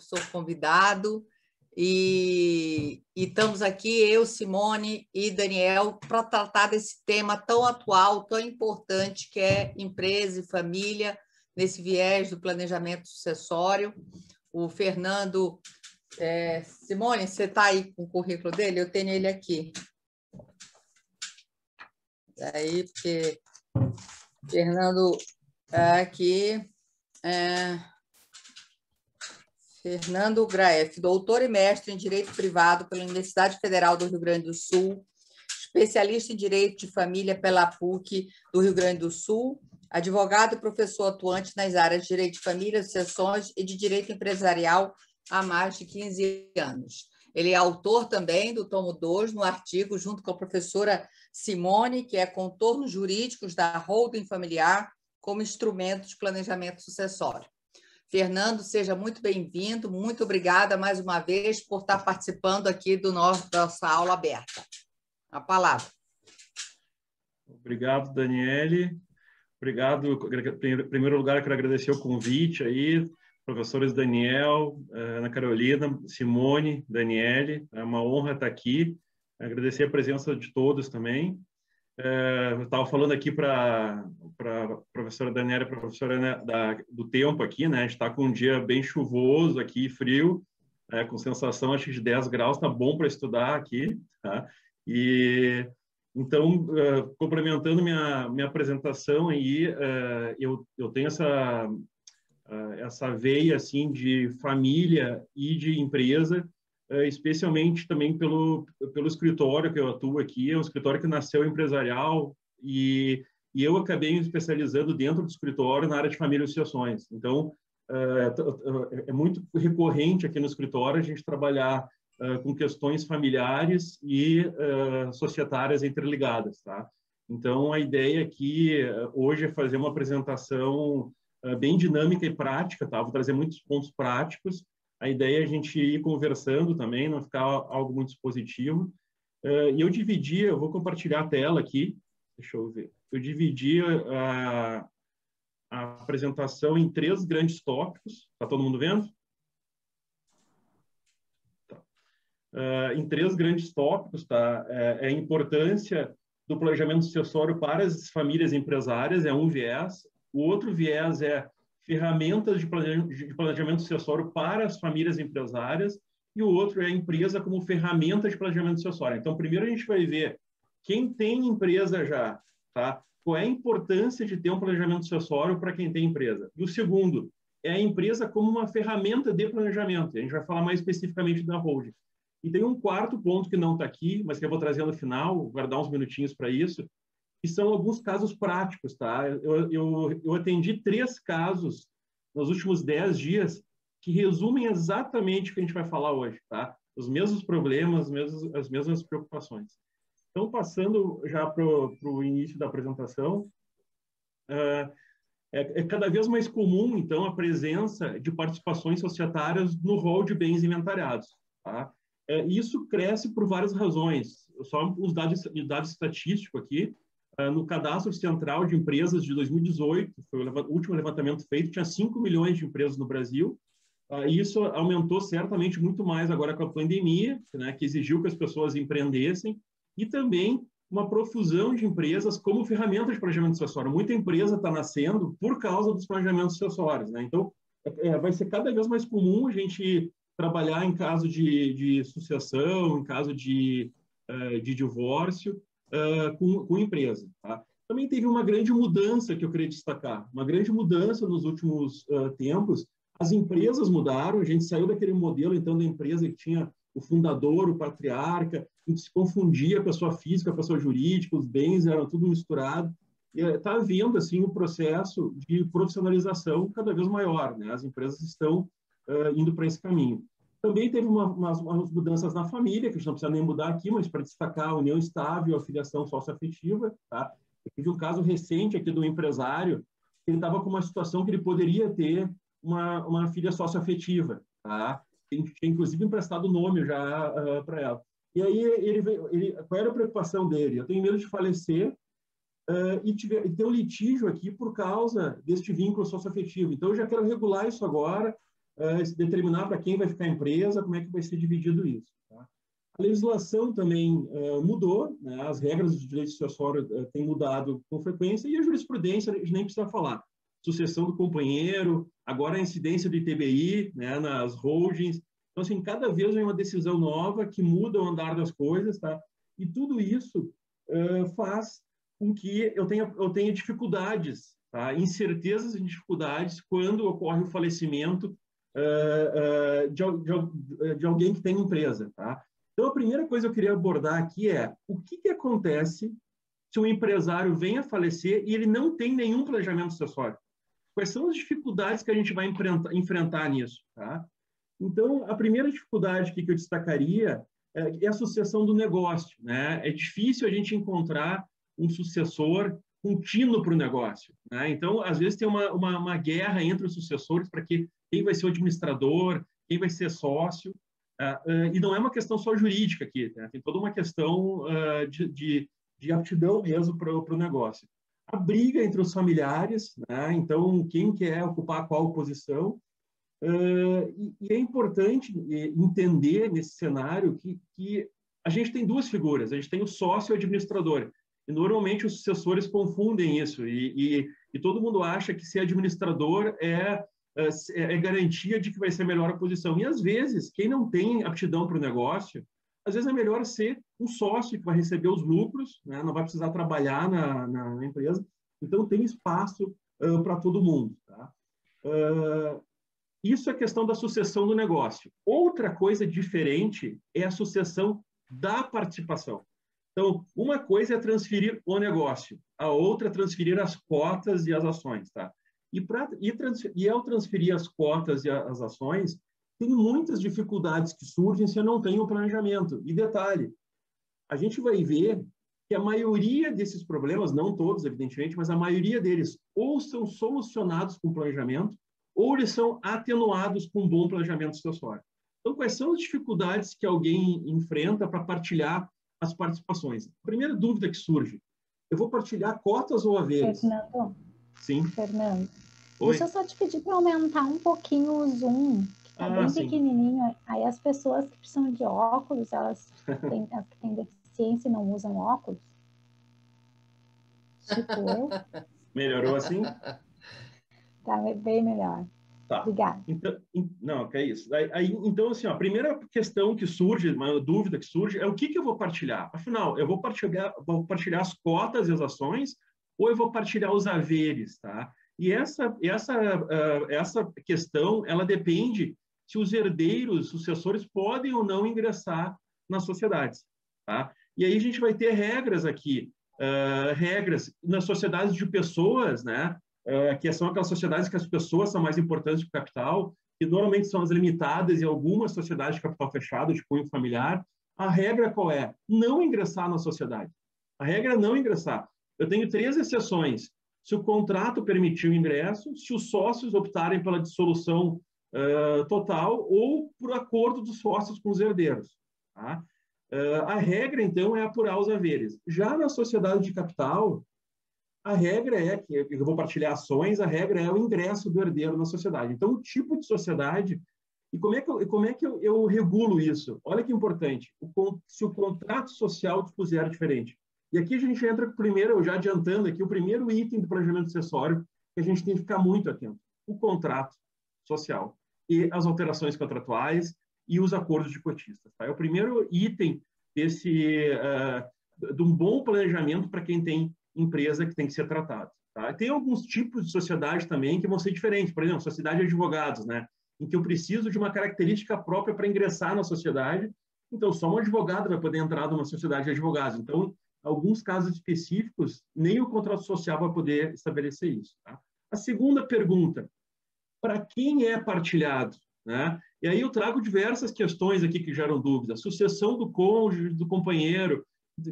professor convidado, e estamos aqui, eu, Simone e Daniel, para tratar desse tema tão atual, tão importante, que é empresa e família, nesse viés do planejamento sucessório. O Fernando... Simone, você está aí com o currículo dele? Eu tenho ele aqui. Aí, porque Fernando aqui... Fernando Graef, doutor e mestre em Direito Privado pela Universidade Federal do Rio Grande do Sul, especialista em Direito de Família pela PUC do Rio Grande do Sul, advogado e professor atuante nas áreas de Direito de Família, Sucessões e de Direito Empresarial há mais de 15 anos. Ele é autor também do tomo 2, no artigo, junto com a professora Simone, que é Contornos Jurídicos da Holding Familiar como Instrumento de Planejamento Sucessório. Fernando, seja muito bem-vindo, muito obrigada mais uma vez por estar participando aqui da nossa aula aberta. A palavra. Obrigado, Daniele. Obrigado. Em primeiro lugar, quero agradecer o convite aí, professores Daniel, Ana Carolina, Simone, Daniele. É uma honra estar aqui. Agradecer a presença de todos também. Eu estava falando aqui para a professora Daniela, para a professora do tempo aqui, né? A gente está com um dia bem chuvoso aqui, frio, com sensação acho de 10 graus, está bom para estudar aqui, tá? E então, complementando minha apresentação aí, eu tenho essa veia assim de família e de empresa, especialmente também pelo escritório que eu atuo aqui. É um escritório que nasceu empresarial e eu acabei me especializando dentro do escritório na área de família e sucessões. Então, é muito recorrente aqui no escritório a gente trabalhar com questões familiares e societárias interligadas, tá? Então, a ideia aqui hoje é fazer uma apresentação bem dinâmica e prática, tá? Vou trazer muitos pontos práticos. A ideia é a gente ir conversando também, não ficar algo muito expositivo. E eu vou compartilhar a tela aqui. Deixa eu ver. Eu dividi a apresentação em 3 grandes tópicos. Está todo mundo vendo? Tá. Em 3 grandes tópicos, tá? A importância do planejamento sucessório para as famílias empresárias, é um viés. O outro viés é ferramentas de planejamento sucessório para as famílias empresárias, e o outro é a empresa como ferramenta de planejamento sucessório. Então, primeiro a gente vai ver quem tem empresa já, tá? Qual é a importância de ter um planejamento sucessório para quem tem empresa. E o segundo é a empresa como uma ferramenta de planejamento. A gente vai falar mais especificamente da holding. E tem um quarto ponto que não está aqui, mas que eu vou trazer no final, vou guardar uns minutinhos para isso, que são alguns casos práticos, tá? Eu atendi 3 casos nos últimos 10 dias que resumem exatamente o que a gente vai falar hoje, tá? Os mesmos problemas, as mesmas preocupações. Então, passando já para o início da apresentação, é cada vez mais comum, então, a presença de participações societárias no rol de bens inventariados, tá? Isso cresce por várias razões. Só os dados estatísticos aqui. No Cadastro Central de Empresas de 2018, foi o último levantamento feito, tinha 5 milhões de empresas no Brasil. E isso aumentou certamente muito mais agora com a pandemia, né, que exigiu que as pessoas empreendessem, e também uma profusão de empresas como ferramenta de planejamento sucessório. Muita empresa está nascendo por causa dos planejamentos sucessórios, né? Então, vai ser cada vez mais comum a gente trabalhar em caso de sucessão, em caso de divórcio, com empresa, tá? Também teve uma grande mudança que eu queria destacar, uma grande mudança nos últimos tempos. As empresas mudaram, a gente saiu daquele modelo, então, da empresa que tinha o fundador, o patriarca, em que se confundia a pessoa física, a pessoa jurídica, os bens eram tudo misturado. E está havendo, assim, um processo de profissionalização cada vez maior, né? As empresas estão indo para esse caminho. Também teve umas mudanças na família, que a gente não precisa nem mudar aqui, mas para destacar a união estável, a filiação socioafetiva, tá? Eu tive um caso recente aqui do empresário, que ele estava com uma situação que ele poderia ter uma filha socioafetiva, tá? Tinha, inclusive, emprestado o nome já para ela. E aí, qual era a preocupação dele? Eu tenho medo de falecer e ter um litígio aqui por causa deste vínculo socioafetivo. Então, eu já quero regular isso agora, determinar para quem vai ficar a empresa, como é que vai ser dividido isso. Tá? A legislação também mudou, né? As regras do direito sucessório têm mudado com frequência, e a jurisprudência, a gente nem precisa falar. Sucessão do companheiro, agora a incidência do ITBI, né, nas holdings. Então, assim, cada vez vem uma decisão nova que muda o andar das coisas, tá? E tudo isso faz com que eu tenha dificuldades, tá? Incertezas e dificuldades quando ocorre o falecimento de alguém que tem empresa, tá? Então, a primeira coisa que eu queria abordar aqui é o que acontece se um empresário vem a falecer e ele não tem nenhum planejamento sucessório. Quais são as dificuldades que a gente vai enfrentar nisso, tá? Então, a primeira dificuldade que eu destacaria é a sucessão do negócio, né? É difícil a gente encontrar um sucessor contínuo para o negócio, né? Então, às vezes tem uma guerra entre os sucessores para quem vai ser o administrador, quem vai ser sócio, e não é uma questão só jurídica aqui, né? Tem toda uma questão de aptidão mesmo para o negócio. A briga entre os familiares, né? Então, quem quer ocupar qual posição, e é importante entender nesse cenário que a gente tem duas figuras, a gente tem o sócio e o administrador, e normalmente os sucessores confundem isso, e todo mundo acha que ser administrador é garantia de que vai ser melhor a posição, e às vezes, quem não tem aptidão para o negócio, às vezes é melhor ser um sócio que vai receber os lucros, né? Não vai precisar trabalhar na empresa, então tem espaço para todo mundo, tá? Isso é questão da sucessão do negócio. Outra coisa diferente é a sucessão da participação. Então, uma coisa é transferir o negócio, a outra é transferir as cotas e as ações, tá? E ao transferir as cotas e as ações, tem muitas dificuldades que surgem se eu não tenho um planejamento. E detalhe, a gente vai ver que a maioria desses problemas, não todos, evidentemente, mas a maioria deles ou são solucionados com planejamento, ou eles são atenuados com um bom planejamento sucessório. Então, quais são as dificuldades que alguém enfrenta para partilhar as participações? A primeira dúvida que surge, eu vou partilhar cotas ou haveres? Fernando. Sim. Fernando. Oi? Deixa eu só te pedir para aumentar um pouquinho o zoom, que está bem sim. pequenininho. Aí as pessoas que precisam de óculos, as que têm deficiência e não usam óculos, tipo eu. Melhorou assim? Tá bem melhor. Tá. Obrigada. Então, não, que é isso. Então, assim, a primeira questão que surge, uma dúvida que surge, é o que eu vou partilhar? Afinal, eu vou partilhar as cotas e as ações ou eu vou partilhar os haveres, tá? E essa questão, ela depende se os herdeiros, sucessores, podem ou não ingressar nas sociedades, tá? E aí a gente vai ter regras aqui, regras nas sociedades de pessoas, né? Que são aquelas sociedades que as pessoas são mais importantes que o capital, que normalmente são as limitadas em algumas sociedades de capital fechado, de cunho familiar. A regra qual é? Não ingressar na sociedade. A regra é não ingressar. Eu tenho 3 exceções. Se o contrato permitir o ingresso, se os sócios optarem pela dissolução total ou por acordo dos sócios com os herdeiros. Tá? A regra, então, é apurar os haveres. Já na sociedade de capital, a regra é que eu vou partilhar ações, a regra é o ingresso do herdeiro na sociedade. Então, o tipo de sociedade, e como é que eu regulo isso? Olha que importante, se o contrato social dispuser diferente. E aqui a gente entra primeiro, já adiantando aqui, o primeiro item do planejamento sucessório, que a gente tem que ficar muito atento, o contrato social e as alterações contratuais e os acordos de cotistas. Tá? É o primeiro item de um bom planejamento para quem tem empresa que tem que ser tratado. Tá? Tem alguns tipos de sociedade também que vão ser diferentes. Por exemplo, sociedade de advogados, né? Em que eu preciso de uma característica própria para ingressar na sociedade. Então, só um advogado vai poder entrar numa sociedade de advogados. Então, alguns casos específicos, nem o contrato social vai poder estabelecer isso. Tá? A segunda pergunta, para quem é partilhado? Né? E aí eu trago diversas questões aqui que geram dúvida. Sucessão do cônjuge, do companheiro,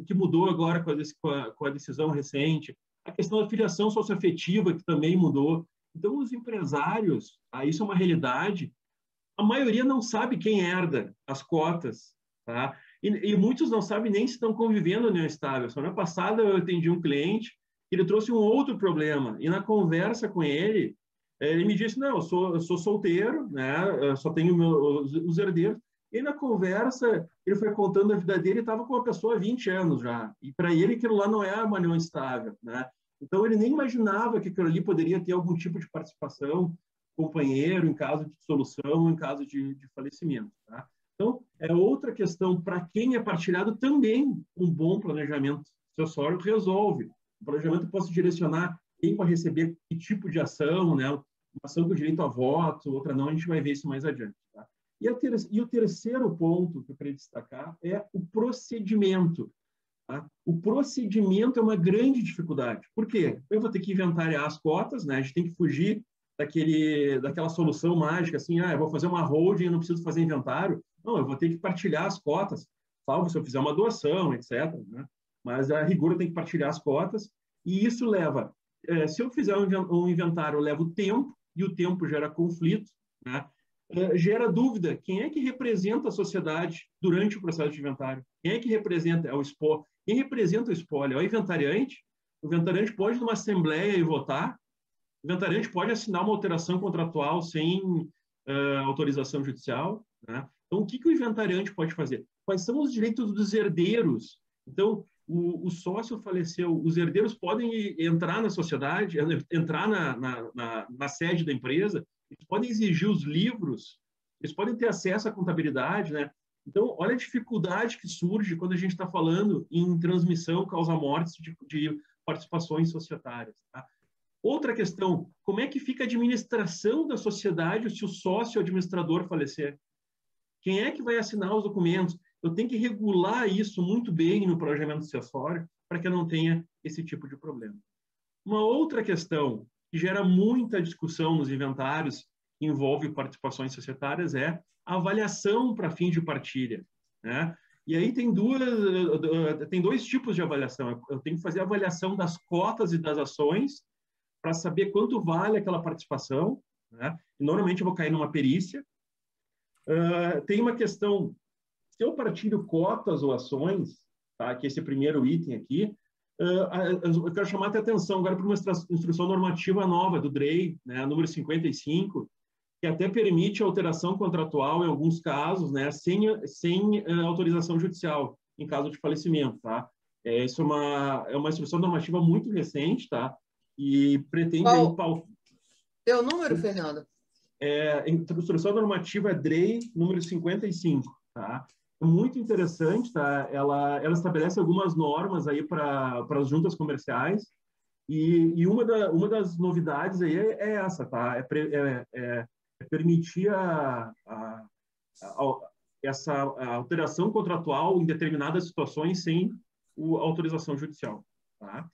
que mudou agora com a decisão recente, a questão da filiação socioafetiva, que também mudou. Então, os empresários, isso é uma realidade, a maioria não sabe quem herda as cotas, tá? E muitos não sabem nem se estão convivendo em união estável. Semana passada eu atendi um cliente, ele trouxe um outro problema, e na conversa com ele, Ele me disse, não, eu sou solteiro, né? Eu só tenho os herdeiros. E na conversa, ele foi contando a vida dele e estava com uma pessoa há 20 anos já. E para ele, aquilo lá não é uma união estável, né? Então, ele nem imaginava que aquilo ali poderia ter algum tipo de participação, companheiro, em caso de dissolução, em caso de falecimento, tá? Então, é outra questão. Para quem é partilhado, também um bom planejamento sucessório resolve. O planejamento pode direcionar quem vai receber que tipo de ação, né? Uma ação com direito a voto, outra não, a gente vai ver isso mais adiante, tá? E o terceiro ponto que eu queria destacar é o procedimento. Tá? O procedimento é uma grande dificuldade. Por quê? Eu vou ter que inventariar as cotas, né? A gente tem que fugir daquela solução mágica, assim, eu vou fazer uma holding e não preciso fazer inventário. Não, eu vou ter que partilhar as cotas, salvo se eu fizer uma doação, etc. Né? Mas, a rigor, eu tenho que partilhar as cotas, e isso leva... se eu fizer um inventário, eu levo tempo, e o tempo gera conflito, né? Gera dúvida. Quem é que representa a sociedade durante o processo de inventário? Quem é que representa? É o espólio. Quem representa o espólio? É o inventariante? O inventariante pode ir numa assembleia e votar? O inventariante pode assinar uma alteração contratual sem autorização judicial? Né? Então, o que o inventariante pode fazer? Quais são os direitos dos herdeiros? Então, o sócio faleceu, os herdeiros podem entrar na sociedade, entrar na sede da empresa, eles podem exigir os livros, eles podem ter acesso à contabilidade, né? Então, olha a dificuldade que surge quando a gente está falando em transmissão causa-mortes de participações societárias. Tá? Outra questão, como é que fica a administração da sociedade se o sócio administrador falecer? Quem é que vai assinar os documentos? Eu tenho que regular isso muito bem no planejamento sucessório para que eu não tenha esse tipo de problema. Uma outra questão que gera muita discussão nos inventários, que envolve participações societárias, é a avaliação para fim de partilha, né? E aí tem dois tipos de avaliação. Eu tenho que fazer a avaliação das cotas e das ações para saber quanto vale aquela participação, né? E normalmente eu vou cair numa perícia. Tem uma questão, se eu partilho cotas ou ações, tá? Que esse primeiro item aqui, eu quero chamar a atenção agora para uma instrução normativa nova do DREI, né, número 55, que até permite alteração contratual em alguns casos, né, sem autorização judicial, em caso de falecimento. Tá? Isso é uma instrução normativa muito recente, tá? E pretende... Qual teu número, Fernando? A instrução normativa é DREI número 55, tá? Muito interessante, tá? Ela estabelece algumas normas aí para as juntas comerciais, e uma das novidades aí é essa, tá? Permitir essa alteração contratual em determinadas situações sem autorização judicial, tá?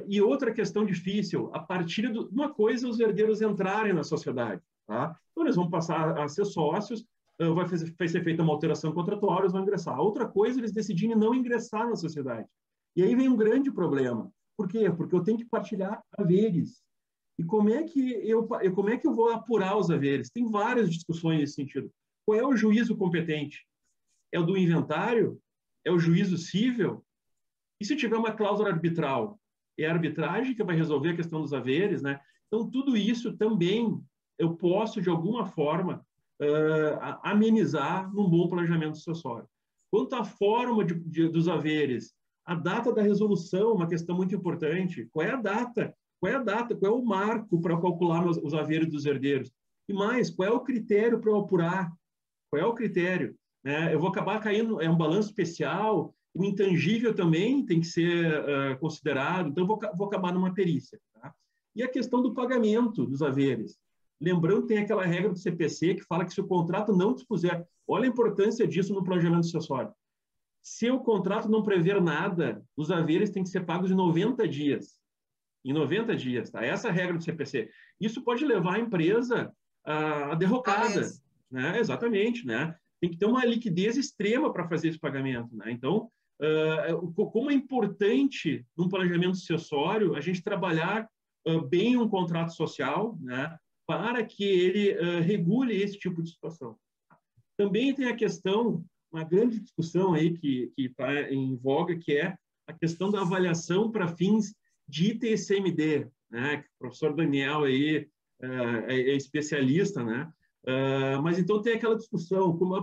E outra questão difícil, a partir de uma coisa, os herdeiros entrarem na sociedade, tá? Então, eles vão passar a ser sócios, vai ser feita uma alteração contratual, eles vão ingressar. Outra coisa, eles decidirem não ingressar na sociedade. E aí vem um grande problema. Por quê? Porque eu tenho que partilhar haveres. E como é que eu vou apurar os haveres? Tem várias discussões nesse sentido. Qual é o juízo competente? É o do inventário? É o juízo cível? E se tiver uma cláusula arbitral? É a arbitragem que vai resolver a questão dos haveres, né? Então, tudo isso também eu posso, de alguma forma, amenizar num bom planejamento sucessório. Quanto à forma dos haveres, a data da resolução é uma questão muito importante. Qual é a data? Qual é o marco para calcular os haveres dos herdeiros? E mais, qual é o critério para eu apurar? Qual é o critério? Eu vou acabar caindo, é um balanço especial, o intangível também tem que ser considerado, então vou acabar numa perícia. Tá? E a questão do pagamento dos haveres. Lembrando que tem aquela regra do CPC que fala que se o contrato não dispuser, olha a importância disso no planejamento sucessório. Se o contrato não prever nada, os haveres têm que ser pagos em 90 dias. Em 90 dias, tá? Essa é a regra do CPC. Isso pode levar a empresa à derrocada. Né? Exatamente, né? Tem que ter uma liquidez extrema para fazer esse pagamento. Né? Então, como é importante, num planejamento sucessório, a gente trabalhar bem um contrato social, né? Para que ele regule esse tipo de situação. Também tem a questão, uma grande discussão aí que está em voga, que é a questão da avaliação para fins de ITCMD, né? Que o professor Daniel aí é especialista, né? Mas então tem aquela discussão, como,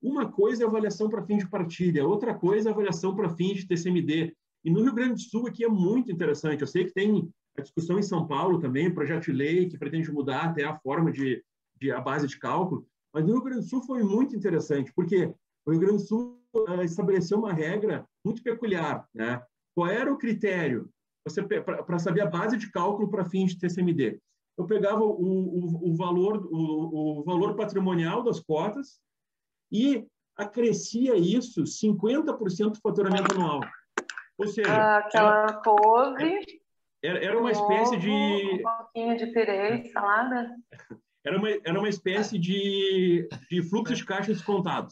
uma coisa é avaliação para fim de partilha, outra coisa é avaliação para fim de TCMD. E no Rio Grande do Sul aqui é muito interessante. Eu sei que tem a discussão em São Paulo também, projeto de lei que pretende mudar até a forma a base de cálculo, mas no Rio Grande do Sul foi muito interessante, porque o Rio Grande do Sul estabeleceu uma regra muito peculiar, né? Qual era o critério para saber a base de cálculo para fim de TCMD? Eu pegava o valor patrimonial das cotas e acrescia isso 50% do faturamento anual. Ou seja, aquela couve, era uma espécie de... Um pouquinho de purê e salada. Era uma espécie de fluxo de caixa descontado,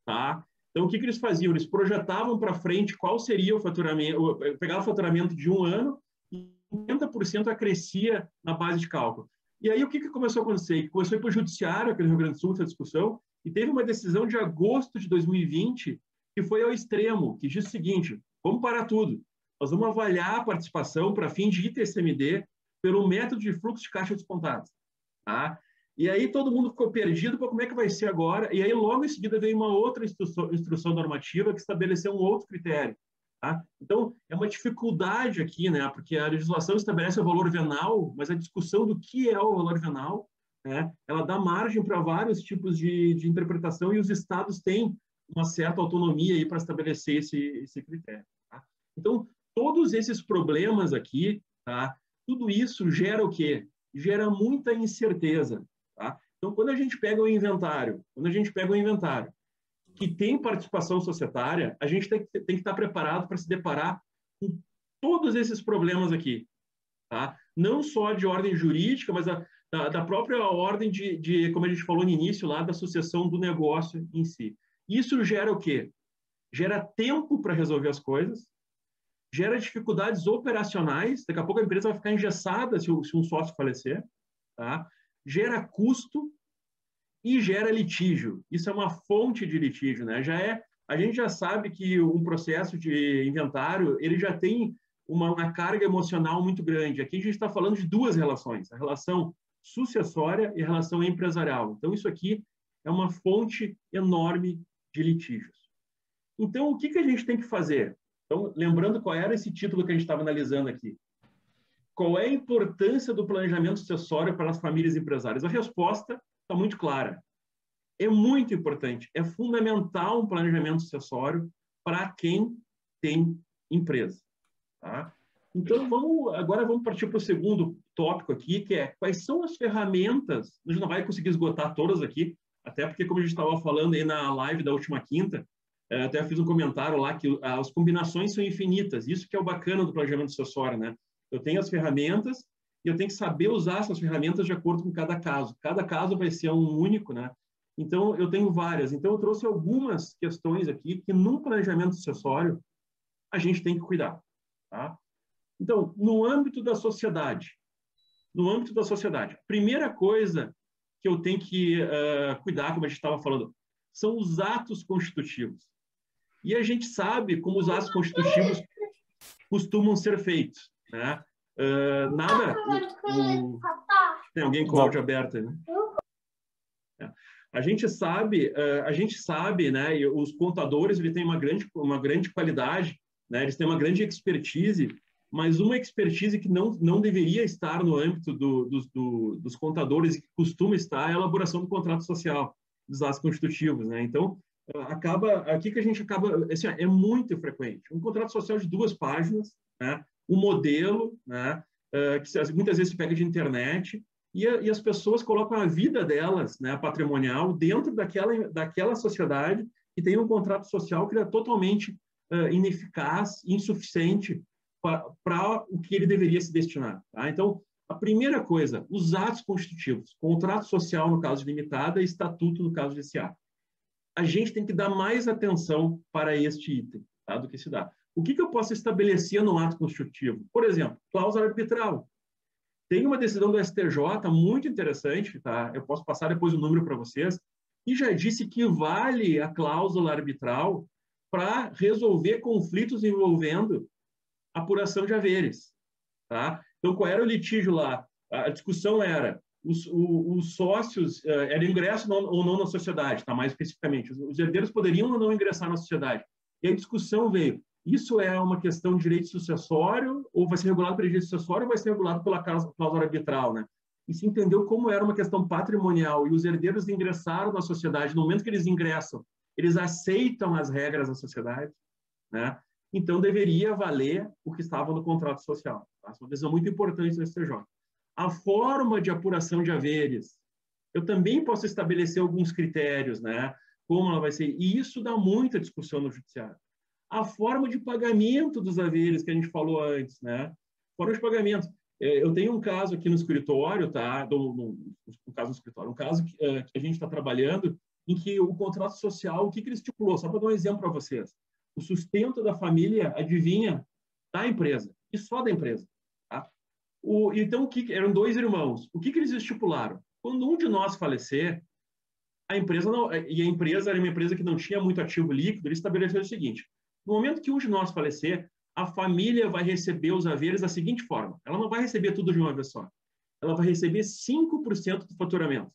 tá? Então, o que eles faziam? Eles projetavam para frente qual seria o faturamento, pegava o faturamento de um ano e 50% acrescia na base de cálculo. E aí, o que começou a acontecer? Começou a ir para o judiciário aqui no Rio Grande do Sul, essa discussão, e teve uma decisão de agosto de 2020 que foi ao extremo, que diz o seguinte: vamos parar tudo. Nós vamos avaliar a participação para fim de ITCMD pelo método de fluxo de caixa descontado. Tá? E aí todo mundo ficou perdido para como é que vai ser agora. E aí logo em seguida veio uma outra instrução normativa que estabeleceu um outro critério. Tá? Então é uma dificuldade aqui, né? Porque a legislação estabelece o valor venal, mas a discussão do que é o valor venal, né? Ela dá margem para vários tipos de interpretação e os estados têm uma certa autonomia aí para estabelecer esse critério. Tá? Então todos esses problemas aqui, tá? Tudo isso gera o quê? Gera muita incerteza. Tá? Então, quando a gente pega o inventário, que tem participação societária, a gente tem que estar preparado para se deparar com todos esses problemas aqui. Tá? Não só de ordem jurídica, mas da própria ordem como a gente falou no início, lá da sucessão do negócio em si. Isso gera o quê? Gera tempo para resolver as coisas, gera dificuldades operacionais, daqui a pouco a empresa vai ficar engessada se um sócio falecer, tá? Gera custo e gera litígio. Isso é uma fonte de litígio, né? A gente já sabe que um processo de inventário, ele já tem uma carga emocional muito grande. Aqui a gente está falando de duas relações, a relação sucessória e a relação empresarial. Então, isso aqui é uma fonte enorme de litígios. Então, o que a gente tem que fazer? Então, lembrando qual era esse título que a gente estava analisando aqui. Qual é a importância do planejamento sucessório para as famílias empresárias? A resposta está muito clara. É muito importante, é fundamental um planejamento sucessório para quem tem empresa. Tá? Então, agora vamos partir para o segundo tópico aqui, que é quais são as ferramentas, a gente não vai conseguir esgotar todas aqui, até porque, como a gente estava falando aí na live da última quinta, até fiz um comentário lá que as combinações são infinitas, isso que é o bacana do planejamento sucessório, né? Eu tenho as ferramentas e eu tenho que saber usar essas ferramentas de acordo com cada caso. Cada caso vai ser um único, né? Então, eu tenho várias. Então, eu trouxe algumas questões aqui que, num planejamento sucessório, a gente tem que cuidar. Tá? Então, no âmbito da sociedade, a primeira coisa que eu tenho que cuidar, como a gente estava falando, são os atos constitutivos. E a gente sabe como os atos constitutivos costumam ser feitos. Né? Tem alguém com o áudio aberto aí, né? A gente sabe, né? E os contadores eles têm uma grande qualidade, né? Eles têm uma grande expertise, mas uma expertise que não deveria estar no âmbito dos contadores e que costuma estar é a elaboração do contrato social, dos atos constitutivos, né? Então, aqui que a gente acaba, assim, é muito frequente. Um contrato social de 2 páginas, né? Um modelo, né? Que muitas vezes se pega de internet, e as pessoas colocam a vida delas, né, patrimonial, dentro daquela sociedade que tem um contrato social que é totalmente ineficaz, insuficiente para o que ele deveria se destinar. Tá? Então, a primeira coisa, os atos constitutivos, contrato social no caso de limitada e estatuto no caso de SA. A gente tem que dar mais atenção para este item, tá, do que se dá. O que eu posso estabelecer no ato constitutivo? Por exemplo, cláusula arbitral. Tem uma decisão do STJ muito interessante, tá? Eu posso passar depois o número para vocês, e já disse que vale a cláusula arbitral para resolver conflitos envolvendo apuração de haveres. Tá? Então, qual era o litígio lá? A discussão era os sócios eram ingresso ou não na sociedade, tá? Mais especificamente. Os herdeiros poderiam ou não ingressar na sociedade. E a discussão veio, isso é uma questão de direito sucessório, ou vai ser regulado pelo direito sucessório, ou vai ser regulado pela cláusula arbitral, né? E se entendeu como era uma questão patrimonial, e os herdeiros ingressaram na sociedade, no momento que eles ingressam, eles aceitam as regras da sociedade, né? Então deveria valer o que estava no contrato social. Tá? Essa é uma decisão muito importante do STJ. A forma de apuração de haveres, eu também posso estabelecer alguns critérios, né? Como ela vai ser, e isso dá muita discussão no judiciário. A forma de pagamento dos haveres, que a gente falou antes, né? Forma de pagamento. Eu tenho um caso aqui no escritório, tá? Um caso no escritório, um caso que a gente está trabalhando, em que o contrato social, o que ele estipulou? Só para dar um exemplo para vocês. O sustento da família, adivinha, da empresa, e só da empresa. Tá? Então, eram 2 irmãos. O que eles estipularam? Quando um de nós falecer, a empresa não, e a empresa era uma empresa que não tinha muito ativo líquido, eles estabeleceram o seguinte: no momento que um de nós falecer, a família vai receber os haveres da seguinte forma: ela não vai receber tudo de uma vez só, ela vai receber 5% do faturamento.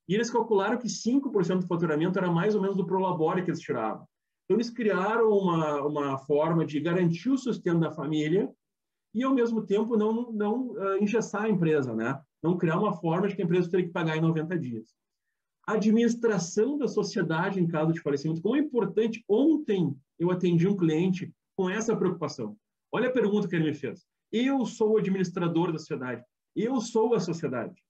E eles calcularam que 5% do faturamento era mais ou menos do prolabore que eles tiravam. Então, eles criaram uma forma de garantir o sustento da família e, ao mesmo tempo, não engessar a empresa, né? Não criar uma forma de que a empresa teria que pagar em 90 dias. A administração da sociedade em caso de falecimento, como é importante. Ontem eu atendi um cliente com essa preocupação. Olha a pergunta que ele me fez. Eu sou o administrador da sociedade. Eu sou a sociedade.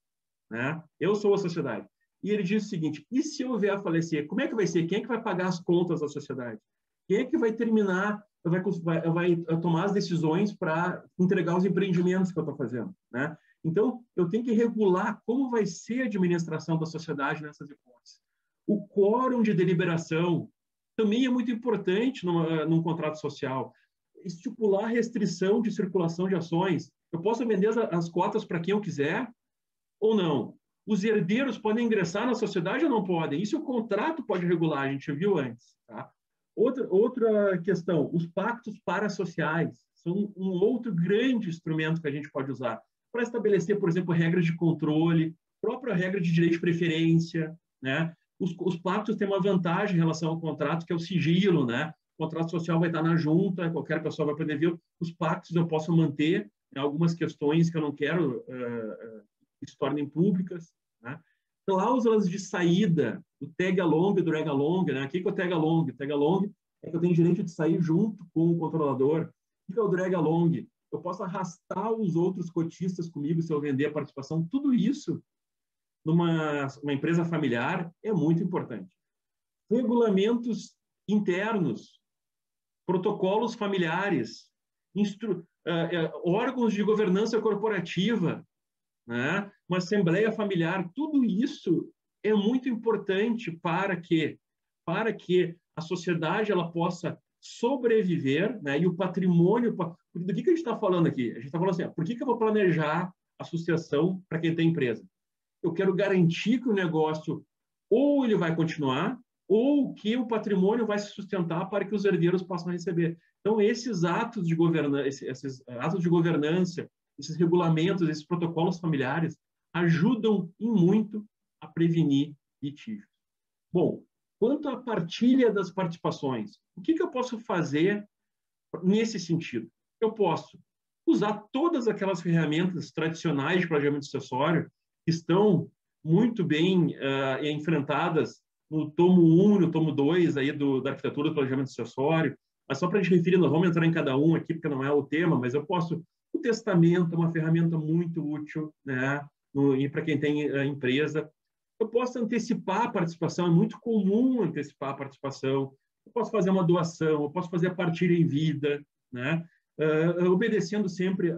Né? Eu sou a sociedade. E ele disse o seguinte: e se eu vier a falecer, como é que vai ser? Quem é que vai pagar as contas da sociedade? Quem é que vai terminar, vai tomar as decisões para entregar os empreendimentos que eu estou fazendo? Né? Então, eu tenho que regular como vai ser a administração da sociedade nessas hipóteses. O quórum de deliberação também é muito importante num contrato social. Estipular restrição de circulação de ações. Eu posso vender as cotas para quem eu quiser ou não? Os herdeiros podem ingressar na sociedade ou não podem? Isso o contrato pode regular, a gente viu antes. Tá? Outra questão, os pactos parasociais são um outro grande instrumento que a gente pode usar para estabelecer, por exemplo, regras de controle, própria regra de direito de preferência. Né? Os pactos têm uma vantagem em relação ao contrato, que é o sigilo. Né? O contrato social vai estar na junta, qualquer pessoa vai poder ver. Os pactos eu posso manter, né, algumas questões que eu não quero que se tornem públicas. Né? Cláusulas de saída, o tag-along e o drag-along. Né? O que é o tag-along? O tag-along é que eu tenho direito de sair junto com o controlador. O que é o drag-along? Eu posso arrastar os outros cotistas comigo se eu vender a participação. Tudo isso, numa empresa familiar, é muito importante. Regulamentos internos, protocolos familiares, órgãos de governança corporativa, né? Uma assembleia familiar, tudo isso é muito importante para que a sociedade ela possa sobreviver, né? E o patrimônio... Do que a gente está falando aqui? A gente está falando assim, por que eu vou planejar a sucessão para quem tem empresa? Eu quero garantir que o negócio ou ele vai continuar ou que o patrimônio vai se sustentar para que os herdeiros possam receber. Então, esses atos de governança, esses regulamentos, esses protocolos familiares ajudam em muito a prevenir litígios. Bom, quanto à partilha das participações, o que eu posso fazer nesse sentido? Eu posso usar todas aquelas ferramentas tradicionais de planejamento sucessório que estão muito bem enfrentadas no tomo 1, no tomo 2 aí da arquitetura do planejamento sucessório, mas só para a gente referir, nós vamos entrar em cada um aqui, porque não é o tema, mas eu posso... O testamento é uma ferramenta muito útil, né, para quem tem empresa. Eu posso antecipar a participação, é muito comum antecipar a participação. Eu posso fazer uma doação, eu posso fazer a partilha em vida, né, obedecendo sempre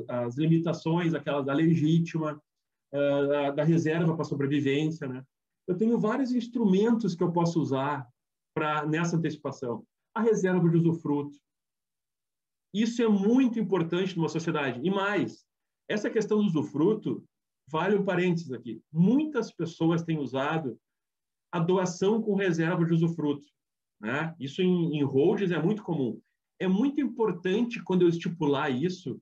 às limitações, aquelas da legítima, da reserva para sobrevivência, né. Eu tenho vários instrumentos que eu posso usar nessa antecipação. A reserva de usufruto. Isso é muito importante numa sociedade. E mais, essa questão do usufruto, vale um parênteses aqui. Muitas pessoas têm usado a doação com reserva de usufruto. Né? Isso em holds é muito comum. É muito importante, quando eu estipular isso,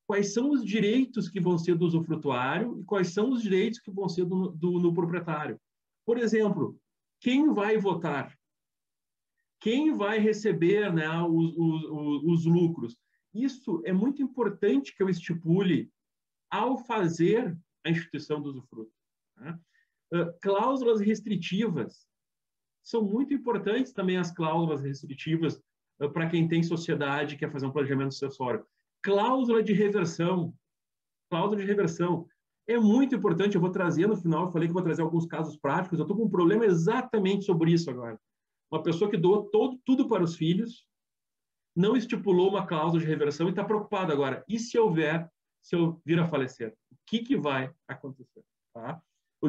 quais são os direitos que vão ser do usufrutuário e quais são os direitos que vão ser do proprietário. Por exemplo, quem vai votar? Quem vai receber, né, os lucros? Isso é muito importante que eu estipule ao fazer a instituição do usufruto. Né? Cláusulas restritivas. São muito importantes também as cláusulas restritivas para quem tem sociedade e quer fazer um planejamento sucessório. Cláusula de reversão. Cláusula de reversão. É muito importante, eu vou trazer no final, eu falei que vou trazer alguns casos práticos, eu estou com um problema exatamente sobre isso agora. Uma pessoa que doa tudo para os filhos, não estipulou uma cláusula de reversão e está preocupada agora. E se eu vir a falecer? O que vai acontecer? Tá?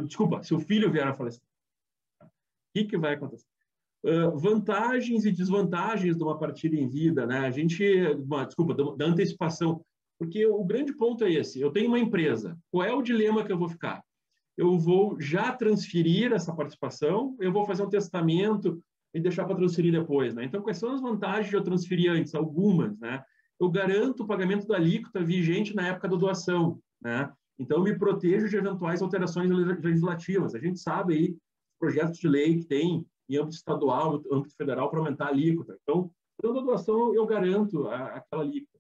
Desculpa, se o filho vier a falecer. Tá? O que vai acontecer? Vantagens e desvantagens de uma partida em vida, né? Da antecipação. Porque o grande ponto é esse. Eu tenho uma empresa. Qual é o dilema que eu vou ficar? Eu vou já transferir essa participação, eu vou fazer um testamento e deixar para transferir depois, né? Então, quais são as vantagens de eu transferir antes? Algumas, né? Eu garanto o pagamento da alíquota vigente na época da doação, né? Então, eu me protejo de eventuais alterações legislativas. A gente sabe aí projetos de lei que tem em âmbito estadual, âmbito federal, para aumentar a alíquota. Então, dando a doação, eu garanto aquela alíquota.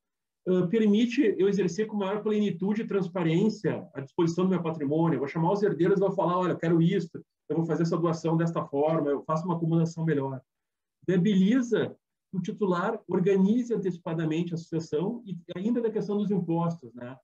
Permite eu exercer com maior plenitude e transparência a disposição do meu patrimônio. Eu vou chamar os herdeiros e vou falar, olha, eu quero isso, eu vou fazer essa doação desta forma, eu faço uma acumulação melhor. Viabiliza que o titular organize antecipadamente a sucessão e ainda da questão dos impostos, né?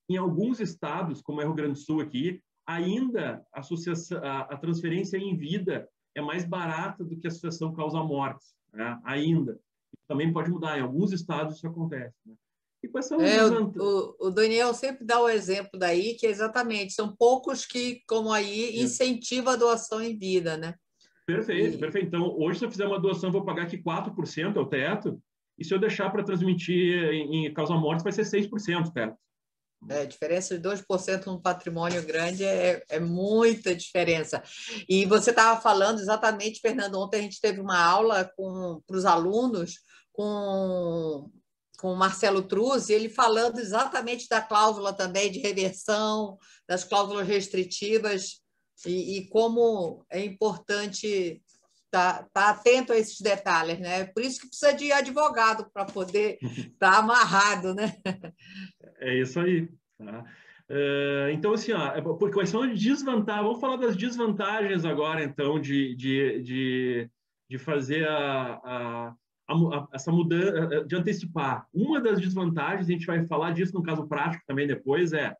Em alguns estados, como é o Rio Grande do Sul aqui, ainda a transferência em vida é mais barata do que a sucessão causa morte, né? Ainda. Também pode mudar, em alguns estados isso acontece. Né? E quais são o Daniel sempre dá o exemplo daí, que exatamente, são poucos que, como aí, incentivam a doação em vida, né? Perfeito, perfeito. Então, hoje, se eu fizer uma doação, eu vou pagar aqui 4%, é o teto, e se eu deixar para transmitir em causa morte, vai ser 6% o teto. A diferença de 2% num patrimônio grande é muita diferença. E você estava falando exatamente, Fernando, ontem a gente teve uma aula para os alunos com o Marcelo Truzzi, ele falando exatamente da cláusula também de reversão, das cláusulas restritivas e como é importante estar atento a esses detalhes, né? Por isso que precisa de advogado para poder estar amarrado, né? É isso aí. Tá? Então, assim, porque quais são as desvantagens? Vamos falar das desvantagens agora, então, de fazer essa mudança, de antecipar. Uma das desvantagens, a gente vai falar disso no caso prático também depois, é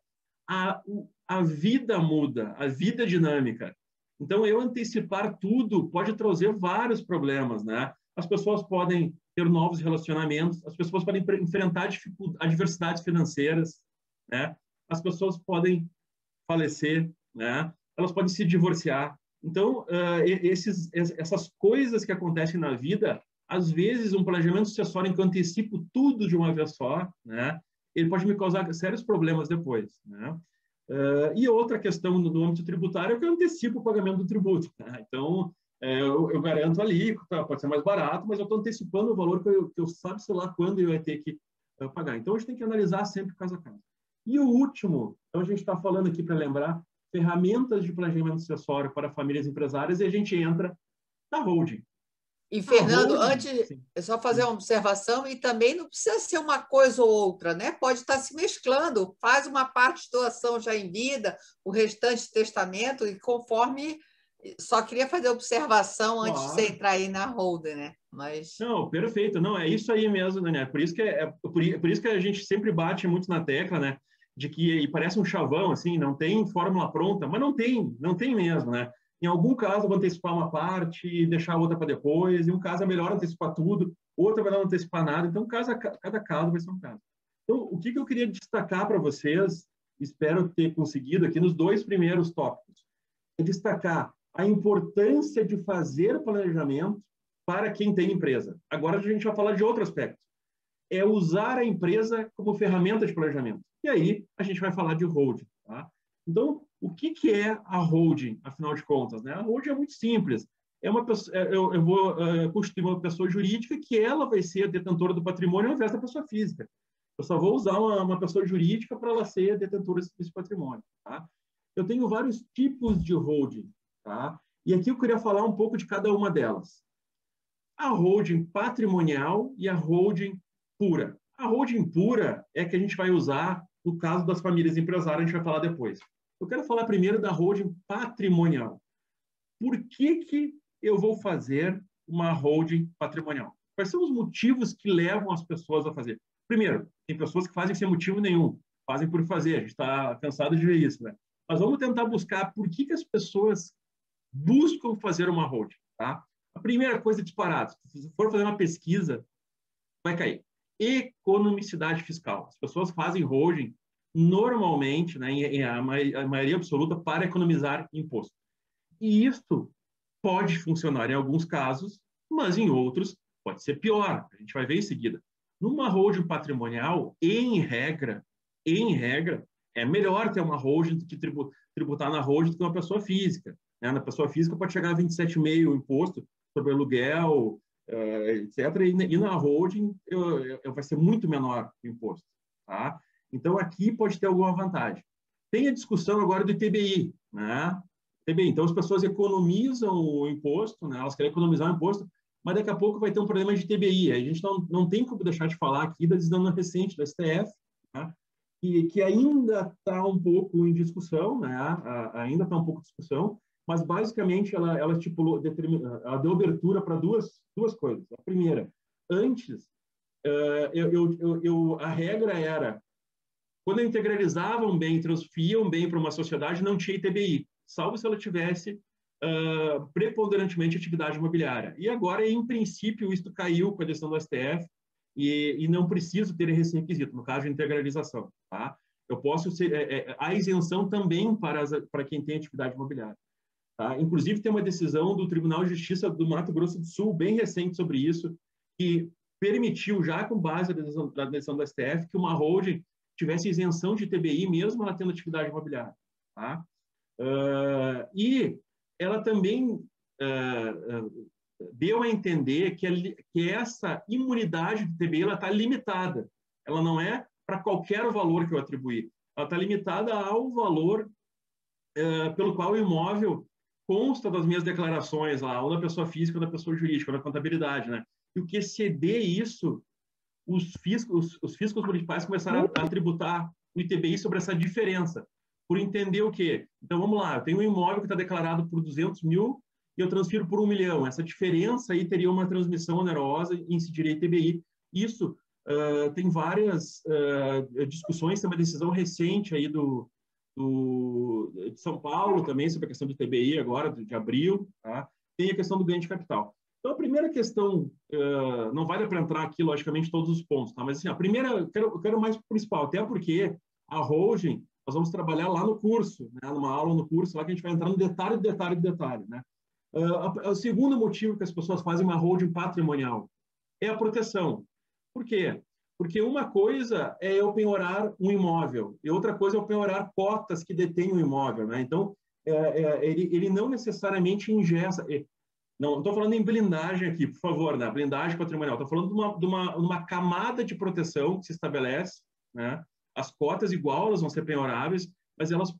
a vida muda, a vida dinâmica. Então, eu antecipar tudo pode trazer vários problemas, né? As pessoas podem ter novos relacionamentos, as pessoas podem enfrentar adversidades financeiras, né? As pessoas podem falecer, né? Elas podem se divorciar. Então, essas coisas que acontecem na vida, às vezes, um planejamento sucessório em que eu antecipo tudo de uma vez só, né? Ele pode me causar sérios problemas depois, né? E outra questão no âmbito tributário é que eu antecipo o pagamento do tributo, né? Então, eu garanto a alíquota, pode ser mais barato, mas eu estou antecipando o valor que eu sabe, sei lá, quando eu ia ter que pagar. Então, a gente tem que analisar sempre caso a caso. E o último, então a gente está falando aqui para lembrar, ferramentas de planejamento sucessório para famílias empresárias, e a gente entra na holding. E, Fernando, antes, é só fazer uma observação, e também não precisa ser uma coisa ou outra, né? Pode estar se mesclando, faz uma parte de doação já em vida, o restante de testamento, e conforme... Só queria fazer observação antes de você entrar aí na holding, né? Mas... Não, perfeito. Não, é isso aí mesmo, Daniel. Por isso que a gente sempre bate muito na tecla, né? De que parece um chavão, assim, não tem fórmula pronta, mas não tem mesmo, né? Em algum caso, eu vou antecipar uma parte e deixar a outra para depois. Em um caso, é melhor antecipar tudo, outro é melhor não antecipar nada. Então, cada caso vai ser um caso. Então, o que eu queria destacar para vocês, espero ter conseguido aqui nos 2 primeiros tópicos, é destacar a importância de fazer planejamento para quem tem empresa. Agora a gente vai falar de outro aspecto. É usar a empresa como ferramenta de planejamento. E aí a gente vai falar de holding. Tá? Então, o que é a holding, afinal de contas? Né? A holding é muito simples. Eu vou constituir uma pessoa jurídica que ela vai ser a detentora do patrimônio ao invés da pessoa física. Eu só vou usar uma pessoa jurídica para ela ser detentora desse patrimônio. Tá? Eu tenho vários tipos de holding. Tá? E aqui eu queria falar um pouco de cada uma delas. A holding patrimonial e a holding pura. A holding pura é a que a gente vai usar no caso das famílias empresárias, a gente vai falar depois. Eu quero falar primeiro da holding patrimonial. Por que eu vou fazer uma holding patrimonial? Quais são os motivos que levam as pessoas a fazer? Primeiro, tem pessoas que fazem sem motivo nenhum, fazem por fazer, a gente está cansado de ver isso, né? Mas vamos tentar buscar por que as pessoas buscam fazer uma holding, tá? A primeira coisa disparada, se for fazer uma pesquisa, vai cair. Economicidade fiscal. As pessoas fazem holding normalmente, né, a maioria absoluta, para economizar imposto. E isto pode funcionar em alguns casos, mas em outros pode ser pior. A gente vai ver em seguida. Numa holding patrimonial, em regra, é melhor ter uma holding do que tributar na holding do que uma pessoa física. Né? Na pessoa física pode chegar a 27,5% o imposto sobre aluguel, etc. E na holding vai ser muito menor o imposto. Tá? Então, aqui pode ter alguma vantagem. Tem a discussão agora do ITBI. Né? ITBI. Então, as pessoas economizam o imposto, né? Elas querem economizar o imposto, mas daqui a pouco vai ter um problema de ITBI. A gente não tem como deixar de falar aqui da decisão recente do STF, né? que ainda está um pouco em discussão, né? Ainda está um pouco em discussão, mas basicamente ela estipulou, ela deu abertura para duas coisas. A primeira, antes, a regra era, quando integralizavam um bem, transferiam um bem para uma sociedade, não tinha ITBI, salvo se ela tivesse preponderantemente atividade imobiliária. E agora, em princípio, isso caiu com a decisão do STF e não preciso ter esse requisito, no caso de integralização. Tá? Eu posso ser... há isenção também para quem tem atividade imobiliária. Tá? Inclusive, tem uma decisão do Tribunal de Justiça do Mato Grosso do Sul, bem recente sobre isso, que permitiu, já com base na decisão do STF, que uma holding tivesse isenção de ITBI, mesmo ela tendo atividade imobiliária. Tá? E ela também deu a entender que essa imunidade de ITBI está limitada. Ela não é para qualquer valor que eu atribuir. Ela está limitada ao valor pelo qual o imóvel consta das minhas declarações, lá, ou da pessoa física ou da pessoa jurídica, ou da contabilidade. Né? E o que exceder isso, os fiscos municipais começaram a tributar o ITBI sobre essa diferença, por entender o quê? Então, vamos lá, eu tenho um imóvel que está declarado por 200 mil e eu transfiro por 1 milhão. Essa diferença aí teria uma transmissão onerosa e incidiria ITBI. Isso tem várias discussões, tem uma decisão recente aí de São Paulo também sobre a questão do ITBI agora, de abril. Tá? Tem a questão do ganho de capital. Então, a primeira questão, não vale para entrar aqui, logicamente, todos os pontos, tá? Mas assim, a primeira, eu quero mais principal, até porque a holding, nós vamos trabalhar lá no curso, né? Numa aula no curso, lá que a gente vai entrar no detalhe, né? O segundo motivo que as pessoas fazem uma holding patrimonial é a proteção. Por quê? Porque uma coisa é eu penhorar um imóvel e outra coisa é eu penhorar cotas que detêm o imóvel, né? Então, ele não necessariamente ingessa... Não estou falando em blindagem aqui, por favor, né? Blindagem patrimonial. Estou falando de uma camada de proteção que se estabelece, né? As cotas igual, elas vão ser penhoráveis, mas elas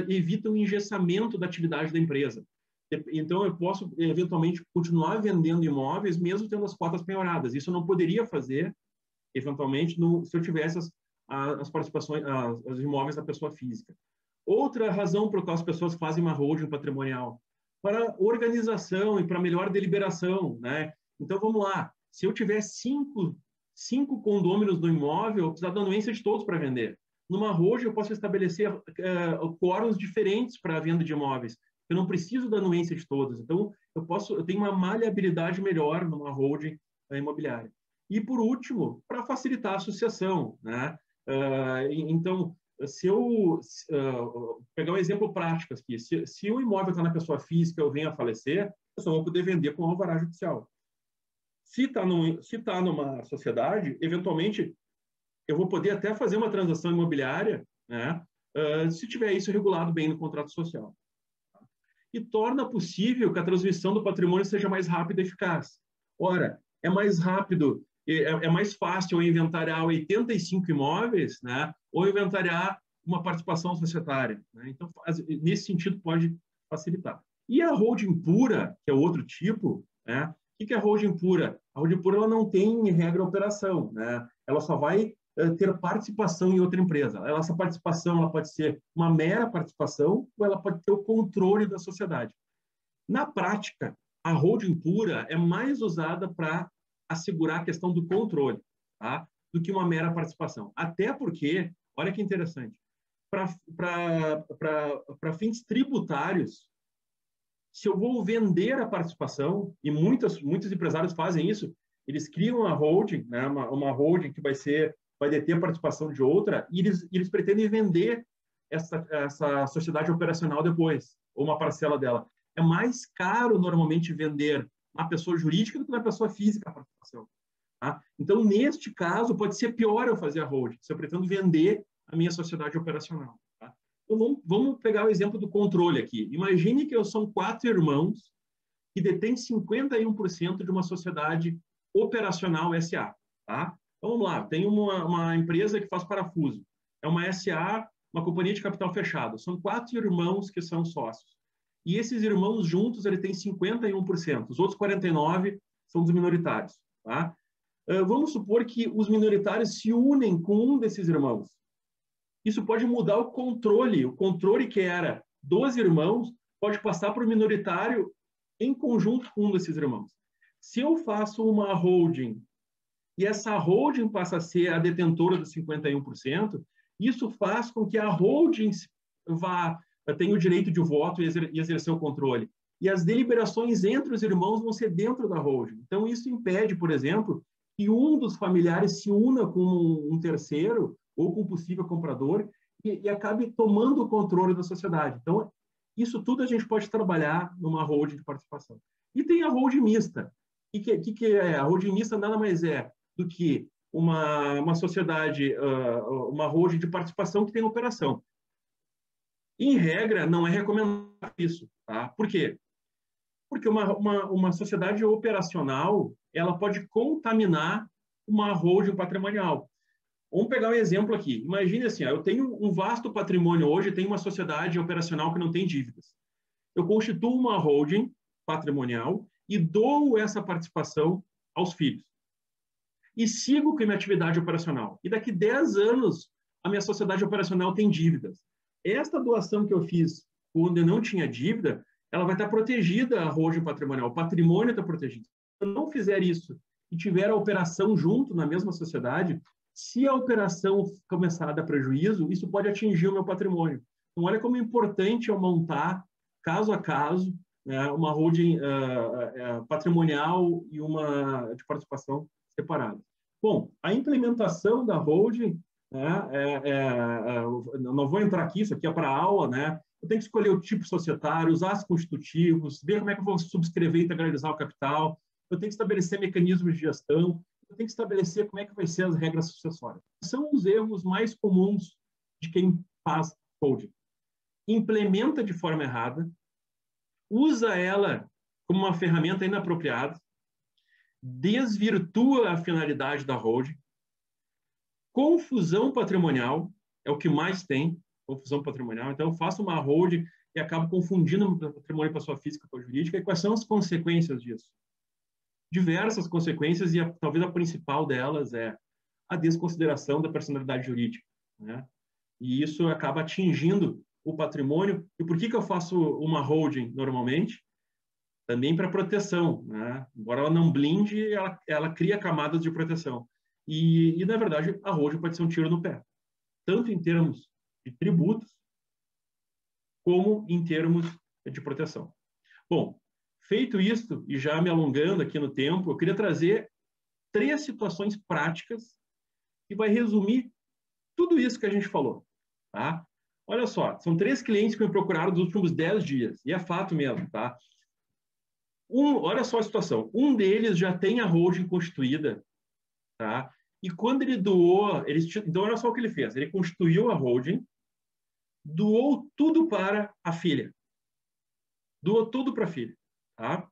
evitam o engessamento da atividade da empresa. Então, eu posso, eventualmente, continuar vendendo imóveis, mesmo tendo as cotas penhoradas. Isso eu não poderia fazer, eventualmente, se eu tivesse as participações, os imóveis da pessoa física. Outra razão por qual as pessoas fazem uma holding patrimonial, para organização e para melhor deliberação, né? Então, vamos lá. Se eu tiver cinco condôminos no imóvel, eu preciso da anuência de todos para vender. Numa holding, eu posso estabelecer quórums diferentes para a venda de imóveis. Eu não preciso da anuência de todos. Então, eu tenho uma maleabilidade melhor numa holding imobiliária. E, por último, para facilitar a associação, né? Então, se eu pegar um exemplo prático aqui, se o imóvel está na pessoa física, eu venho a falecer, eu só vou poder vender com alvará judicial. Se está numa sociedade, eventualmente, eu vou poder até fazer uma transação imobiliária, né, se tiver isso regulado bem no contrato social. E torna possível que a transmissão do patrimônio seja mais rápida e eficaz. Ora, é mais rápido é mais fácil eu inventariar 85 imóveis, né, ou inventariar uma participação societária, né? Então, nesse sentido, pode facilitar. E a holding pura, que é outro tipo, né? O que é a holding pura? A holding pura ela não tem, em regra, operação, né? Ela só vai ter participação em outra empresa. Essa participação ela pode ser uma mera participação ou ela pode ter o controle da sociedade. Na prática, a holding pura é mais usada para assegurar a questão do controle, tá? Do que uma mera participação. Até porque, olha que interessante, para fins tributários, se eu vou vender a participação, e muitos empresários fazem isso, eles criam a holding, né, uma holding que vai deter a participação de outra, e eles pretendem vender essa sociedade operacional depois, ou uma parcela dela. É mais caro, normalmente, vender uma pessoa jurídica do que uma pessoa física a participação. Tá? Então, neste caso, pode ser pior eu fazer a holding, se eu pretendo vender a minha sociedade operacional. Tá? Então, vamos pegar o exemplo do controle aqui. Imagine que são 4 irmãos que detêm 51% de uma sociedade operacional SA. Tá? Então, vamos lá, tem uma empresa que faz parafuso. É uma SA, uma companhia de capital fechado. São 4 irmãos que são sócios. E esses irmãos juntos, ele tem 51%. Os outros 49% são dos minoritários. Tá? Vamos supor que os minoritários se unem com um desses irmãos. Isso pode mudar o controle. O controle que era dos irmãos pode passar para o minoritário em conjunto com um desses irmãos. Se eu faço uma holding e essa holding passa a ser a detentora dos 51%, isso faz com que a holding tenha o direito de voto e exercer o controle. E as deliberações entre os irmãos vão ser dentro da holding. Então, isso impede, por exemplo, que um dos familiares se una com um terceiro ou com um possível comprador e acabe tomando o controle da sociedade. Então, isso tudo a gente pode trabalhar numa holding de participação. E tem a holding mista. O que é? A holding mista nada mais é do que uma sociedade, uma holding de participação que tem operação. Em regra, não é recomendado isso. Tá? Por quê? Porque uma sociedade operacional ela pode contaminar uma holding patrimonial. Vamos pegar um exemplo aqui. Imagine assim, eu tenho um vasto patrimônio hoje, tenho uma sociedade operacional que não tem dívidas. Eu constituo uma holding patrimonial e dou essa participação aos filhos. E sigo com a minha atividade operacional. E daqui 10 anos, a minha sociedade operacional tem dívidas. Esta doação que eu fiz quando eu não tinha dívida, ela vai estar protegida, a holding patrimonial. O patrimônio está protegido. Se eu não fizer isso e tiver a operação junto na mesma sociedade, se a operação começar a dar prejuízo, isso pode atingir o meu patrimônio. Então, olha como é importante eu montar, caso a caso, né, uma holding patrimonial e uma de participação separada. Bom, a implementação da holding, né, não vou entrar aqui, isso aqui é para a aula, né? Eu tenho que escolher o tipo societário, usar os constitutivos, ver como é que eu vou subscrever e integralizar o capital, eu tenho que estabelecer mecanismos de gestão, eu tenho que estabelecer como é que vai ser as regras sucessórias. São os erros mais comuns de quem faz holding. Implementa de forma errada, usa ela como uma ferramenta inapropriada, desvirtua a finalidade da holding, confusão patrimonial, é o que mais tem, confusão patrimonial. Então, eu faço uma holding e acabo confundindo o patrimônio pessoa física com a jurídica. E quais são as consequências disso? Diversas consequências, e talvez a principal delas é a desconsideração da personalidade jurídica, né? E isso acaba atingindo o patrimônio. E por que eu faço uma holding normalmente? Também para proteção, né? Embora ela não blinde, ela cria camadas de proteção. E, na verdade, a holding pode ser um tiro no pé, tanto em termos de tributos, como em termos de proteção. Bom, feito isto, e já me alongando aqui no tempo, eu queria trazer 3 situações práticas que vai resumir tudo isso que a gente falou. Tá? Olha só, são 3 clientes que me procuraram nos últimos 10 dias, e é fato mesmo. Tá? Olha só a situação, um deles já tem a holding constituída, tá? E quando ele doou, então olha só o que ele fez, ele constituiu a holding, doou tudo para a filha. Doou tudo para a filha. Tá?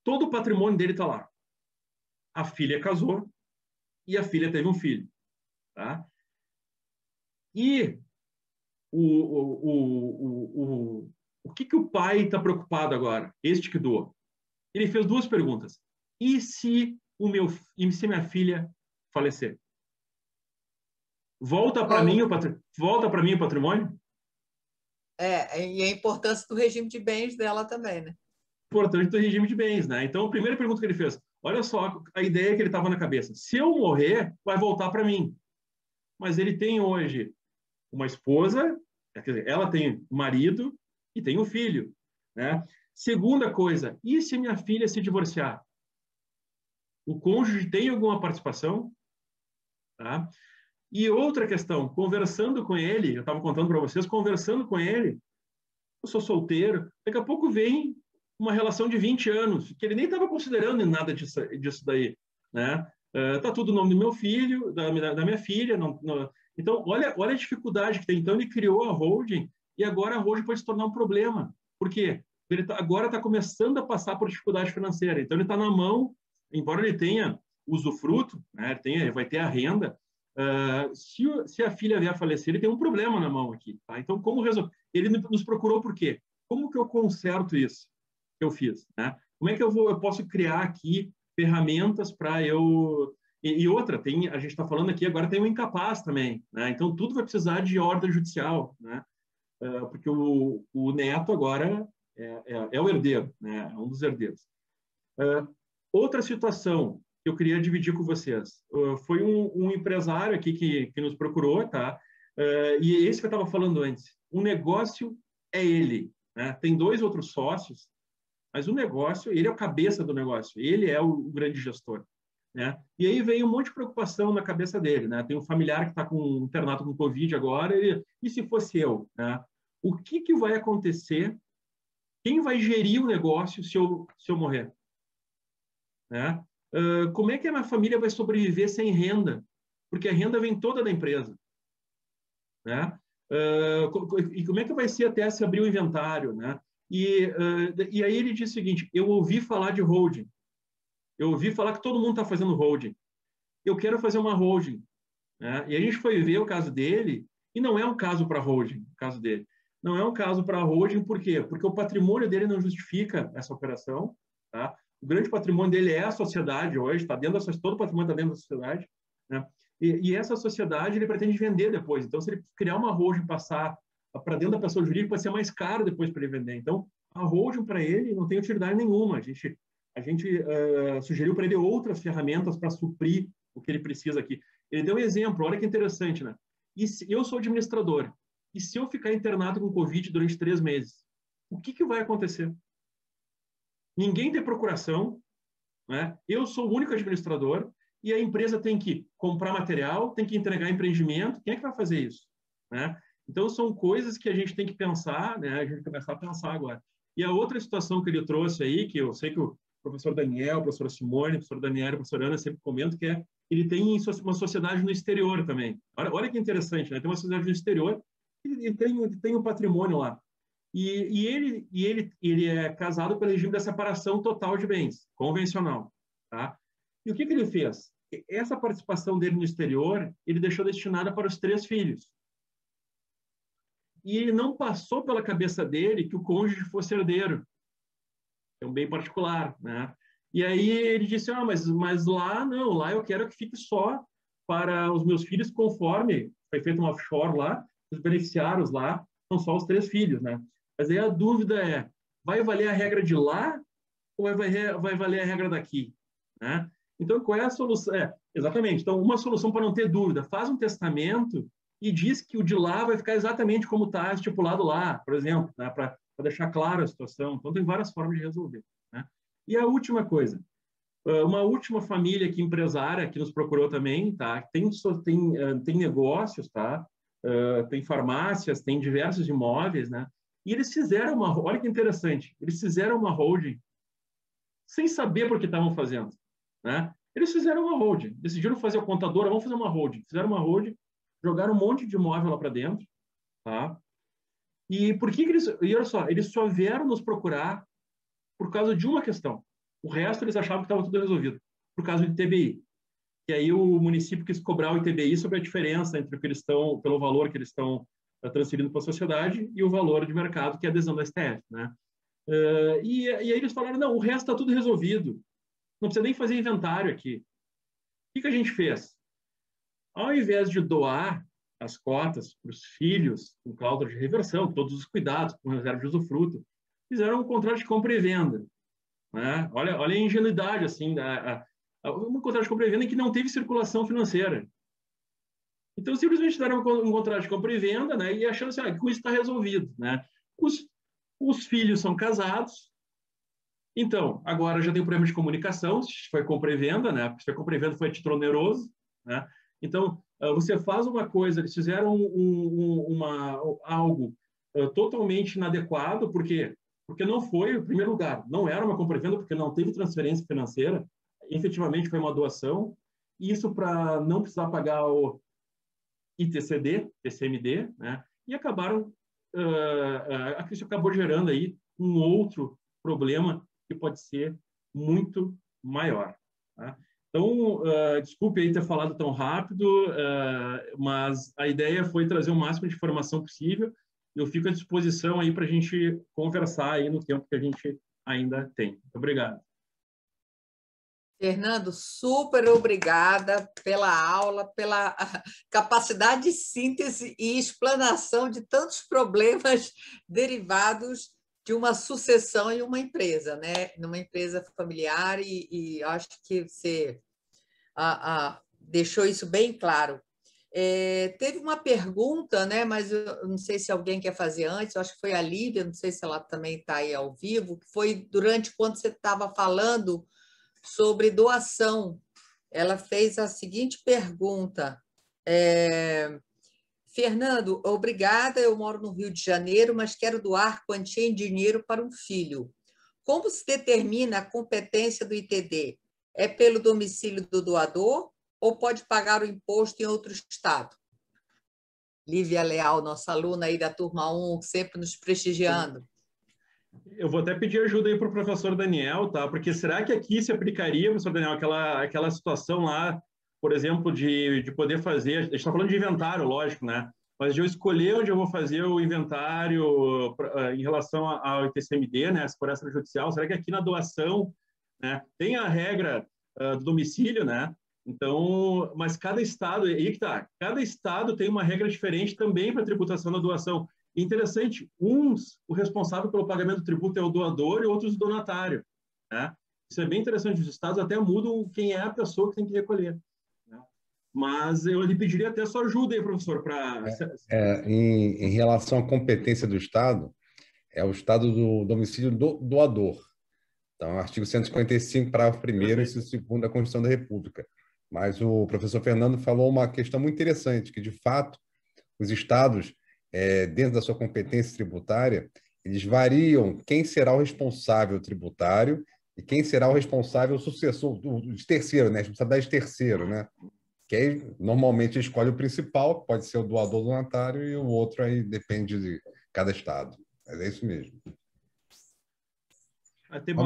Todo o patrimônio dele está lá. a filha casou e a filha teve um filho, tá? E o que o pai está preocupado agora? Este que doou. Ele fez duas perguntas. E se minha filha falecer? Volta para mim o patrimônio? E a importância do regime de bens dela também, né? Importante do regime de bens, né? Então, a primeira pergunta que ele fez, olha só a ideia que ele estava na cabeça. Se eu morrer, vai voltar para mim. Mas ele tem hoje uma esposa, quer dizer, ela tem um marido e tem um filho, né? Segunda coisa, e se minha filha se divorciar? O cônjuge tem alguma participação? Tá? E outra questão, conversando com ele, eu estava contando para vocês, conversando com ele, eu sou solteiro, daqui a pouco vem uma relação de 20 anos, que ele nem estava considerando em nada disso daí, né? Tá tudo no nome do meu filho, da minha filha, então olha a dificuldade que tem. Então ele criou a holding e agora a holding pode se tornar um problema. Por quê? Ele agora está começando a passar por dificuldade financeira. Então ele está na mão, embora ele tenha usufruto, né? Ele vai ter a renda. Se a filha vier a falecer, ele tem um problema na mão aqui. Tá? Então como resolver? Ele nos procurou por quê? Como que eu conserto isso que eu fiz? Né? Como é que eu posso criar aqui ferramentas para eu... E outra, a gente está falando aqui, agora tem o incapaz também, né? Então tudo vai precisar de ordem judicial, né? Porque o neto agora é o herdeiro, né? É um dos herdeiros. Outra situação que eu queria dividir com vocês, foi um empresário aqui que nos procurou, tá? E esse que eu estava falando antes, o negócio é ele, né? Tem 2 outros sócios, mas o negócio, ele é o cabeça do negócio, ele é o grande gestor, né? E aí veio um monte de preocupação na cabeça dele, né? Tem um familiar que está internado com Covid agora, e se fosse eu, né? O que vai acontecer? Quem vai gerir o negócio se eu morrer? Né? Como é que a minha família vai sobreviver sem renda? Porque a renda vem toda da empresa, né? E como é que vai ser até se abrir o inventário, né? E aí ele disse o seguinte, eu ouvi falar de holding, eu ouvi falar que todo mundo está fazendo holding, eu quero fazer uma holding, né? E a gente foi ver o caso dele, e não é um caso para holding, o caso dele. Não é um caso para holding, por quê? Porque o patrimônio dele não justifica essa operação, tá? O grande patrimônio dele é a sociedade hoje, tá dentro todo o patrimônio está dentro da sociedade, né? E essa sociedade ele pretende vender depois. Então, se ele criar uma holding e passar para dentro da pessoa jurídica, vai ser mais caro depois para ele vender. Então, a holding para ele não tem utilidade nenhuma. A gente sugeriu para ele outras ferramentas para suprir o que ele precisa aqui. Ele deu um exemplo, olha que interessante, né? Eu sou administrador, e se eu ficar internado com Covid durante 3 meses, o que vai acontecer? Ninguém tem procuração, né? Eu sou o único administrador e a empresa tem que comprar material, tem que entregar empreendimento. Quem é que vai fazer isso? Né? Então, são coisas que a gente tem que pensar, né? A gente começar a pensar agora. E a outra situação que ele trouxe aí, que eu sei que o professor Daniel, a professora Simone, a professora Daniela, a professora Ana sempre comentam, que ele tem uma sociedade no exterior também. Olha que interessante, né? Tem uma sociedade no exterior e tem um patrimônio lá. E ele é casado pelo regime da separação total de bens, convencional. Tá? E o que ele fez? Essa participação dele no exterior, ele deixou destinada para os 3 filhos. E ele não passou pela cabeça dele que o cônjuge fosse herdeiro. É um bem particular, né? E aí ele disse, mas lá não, lá eu quero que fique só para os meus filhos, conforme foi feito um offshore lá, os beneficiários lá são só os 3 filhos, né? Mas aí a dúvida é, vai valer a regra de lá ou vai valer a regra daqui? Né? Então, qual é a solução? Exatamente. Então, uma solução para não ter dúvida, faz um testamento e diz que o de lá vai ficar exatamente como está estipulado lá, por exemplo, né? Para deixar clara a situação. Então, tem várias formas de resolver. Né? E a última coisa, uma última família aqui empresária que nos procurou também, tá? Tem negócios, tá? Tem farmácias, tem diversos imóveis, né? E eles fizeram olha que interessante, eles fizeram uma holding sem saber por que estavam fazendo, né? Eles fizeram uma holding, decidiram fazer a contadora, vamos fazer uma holding. Fizeram uma holding, jogaram um monte de imóvel lá para dentro, tá? E por que eles... E olha só, eles só vieram nos procurar por causa de uma questão. O resto eles achavam que estava tudo resolvido. por causa do ITBI. E aí o município quis cobrar o ITBI sobre a diferença entre o que eles estão, pelo valor que eles estão transferindo para a sociedade e o valor de mercado, que é a adesão da STF, né? E aí eles falaram, não, o resto está tudo resolvido, não precisa nem fazer inventário aqui. O que a gente fez? Ao invés de doar as cotas para os filhos, com cláusula de reversão, todos os cuidados, com reserva de usufruto, fizeram um contrato de compra e venda. Né? Olha a ingenuidade, assim, um contrato de compra e venda em que não teve circulação financeira. Então, simplesmente deram um contrato de compra e venda, né? E achando assim, que isso está resolvido. Né? Os filhos são casados, então, agora já tem um problema de comunicação, se foi compra e venda, né? Se foi compra e venda, foi a título oneroso, né? Então, você faz uma coisa, eles fizeram algo totalmente inadequado, porque não foi, em primeiro lugar, não era uma compra e venda, porque não teve transferência financeira, efetivamente foi uma doação, isso para não precisar pagar o ITCD, TCMD, né? E acabaram, isso acabou gerando aí um outro problema que pode ser muito maior. Tá? Então, desculpe aí ter falado tão rápido, mas a ideia foi trazer o máximo de informação possível. Eu fico à disposição aí para a gente conversar aí no tempo que a gente ainda tem. Muito obrigado. Fernando, super obrigada pela aula, pela capacidade de síntese e explanação de tantos problemas derivados de uma sucessão em uma empresa, né? Numa empresa familiar, e acho que você deixou isso bem claro. Teve uma pergunta, né? Mas eu não sei se alguém quer fazer antes, eu acho que foi a Lívia, não sei se ela também está aí ao vivo, que foi durante quando você estava falando sobre doação. Ela fez a seguinte pergunta: Fernando, obrigada, eu moro no Rio de Janeiro, mas quero doar quantia em dinheiro para um filho. Como se determina a competência do ITD? É pelo domicílio do doador ou pode pagar o imposto em outro estado? Lívia Leal, nossa aluna aí da turma 1, sempre nos prestigiando. Eu vou até pedir ajuda aí para o professor Daniel, tá? Porque será que aqui se aplicaria, professor Daniel, aquela situação lá, por exemplo, de poder fazer... A gente está falando de inventário, lógico, né? Mas de eu escolher onde eu vou fazer o inventário em relação ao ITCMD, né? A segurança judicial, será que aqui na doação, né, tem a regra do domicílio, né? Então, mas cada estado, aí que tá, cada estado tem uma regra diferente também para a tributação da doação. Interessante, o responsável pelo pagamento do tributo é o doador e outros o donatário. Né? Isso é bem interessante, os estados até mudam quem é a pessoa que tem que recolher. Né? Mas eu lhe pediria até sua ajuda aí, professor, para... Em relação à competência do estado, é o estado do domicílio do doador. Então, artigo 155, parágrafo 1º, inciso 2º da Constituição da República. Mas o professor Fernando falou uma questão muito interessante, que, de fato, os estados, dentro da sua competência tributária, eles variam quem será o responsável tributário e quem será o responsável sucessor, de terceiro, né? Responsabilidade de terceiro, né? Que aí, normalmente, escolhe o principal, que pode ser o doador donatário, e o outro aí depende de cada estado. Mas é isso mesmo.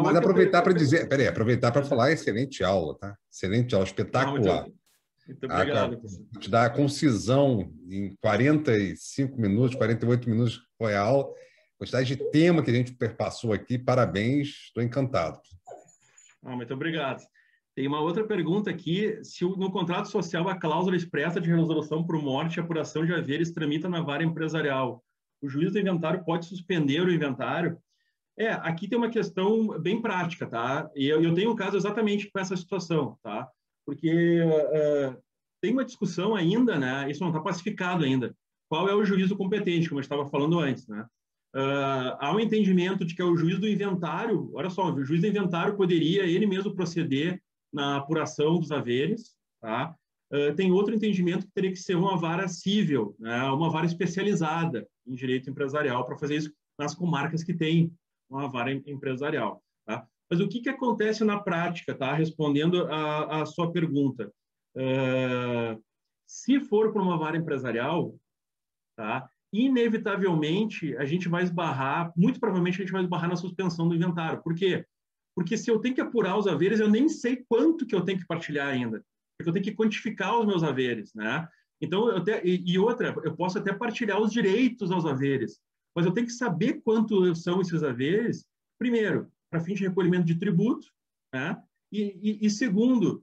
Mas aproveitar para dizer, aproveitar para falar, excelente aula, tá? Excelente aula, espetacular. Muito obrigado. Te dar a concisão em 45 minutos, 48 minutos foi a aula. Quantidade de tema que a gente perpassou aqui, parabéns, estou encantado. Muito obrigado. Tem uma outra pergunta aqui, se no contrato social a cláusula expressa de resolução por morte e apuração de haveres tramita na vara empresarial, o juiz do inventário pode suspender o inventário? Aqui tem uma questão bem prática, tá? E eu tenho um caso exatamente com essa situação, tá? Porque tem uma discussão ainda, né? Isso não está pacificado ainda. Qual é o juízo competente, como eu estava falando antes, né? Há um entendimento de que é o juiz do inventário. Olha só, o juiz do inventário poderia ele mesmo proceder na apuração dos haveres, tá? Tem outro entendimento que teria que ser uma vara cível, né? Uma vara especializada em direito empresarial para fazer isso nas comarcas que tem uma vara empresarial, tá? Mas o que acontece na prática, tá? Respondendo a sua pergunta. Se for por uma vara empresarial, tá? Inevitavelmente, a gente vai esbarrar, muito provavelmente a gente vai esbarrar na suspensão do inventário. Por quê? Porque se eu tenho que apurar os haveres, eu nem sei quanto que eu tenho que partilhar ainda. Porque eu tenho que quantificar os meus haveres, né? Então, outra, eu posso até partilhar os direitos aos haveres, mas eu tenho que saber quanto são esses haveres, primeiro, para fim de recolhimento de tributo, né? E segundo,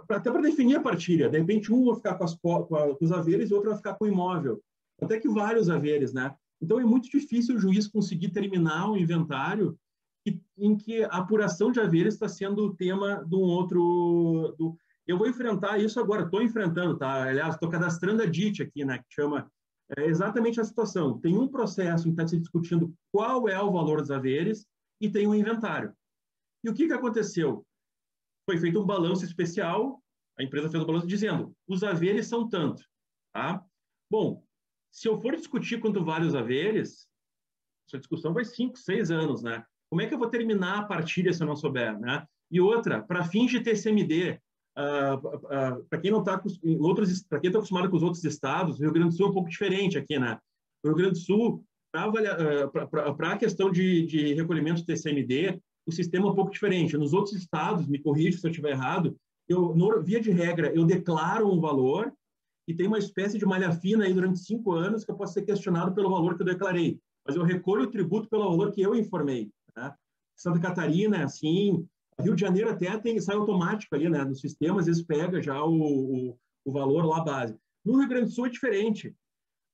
até para definir a partilha. De repente, um vai ficar com os haveres e outro vai ficar com o imóvel. Até que vários haveres, né? Então, é muito difícil o juiz conseguir terminar um inventário em que a apuração de haveres está sendo o tema de um outro... Eu vou enfrentar isso agora, estou enfrentando, tá? Aliás, estou cadastrando a DIT aqui, né? Que chama exatamente a situação. Tem um processo em que está se discutindo qual é o valor dos haveres e tem um inventário. E o que aconteceu? Foi feito um balanço especial, a empresa fez um balanço dizendo, os haveres são tanto, tá? Bom, se eu for discutir quanto vale os haveres, essa discussão vai 5, 6 anos, né? Como é que eu vou terminar a partilha se eu não souber, né? E outra, para fins de TCMD, para quem não está para quem está acostumado com os outros estados, o Rio Grande do Sul é um pouco diferente aqui, né? O Rio Grande do Sul, para a questão de recolhimento de TCMD, o sistema é um pouco diferente. Nos outros estados, me corrija se eu estiver errado, via de regra, eu declaro um valor e tem uma espécie de malha fina aí durante 5 anos que eu posso ser questionado pelo valor que eu declarei, mas eu recolho o tributo pelo valor que eu informei, né? Santa Catarina é assim, Rio de Janeiro até sai automático ali, né? No sistema, às vezes pega já o valor lá base. No Rio Grande do Sul é diferente.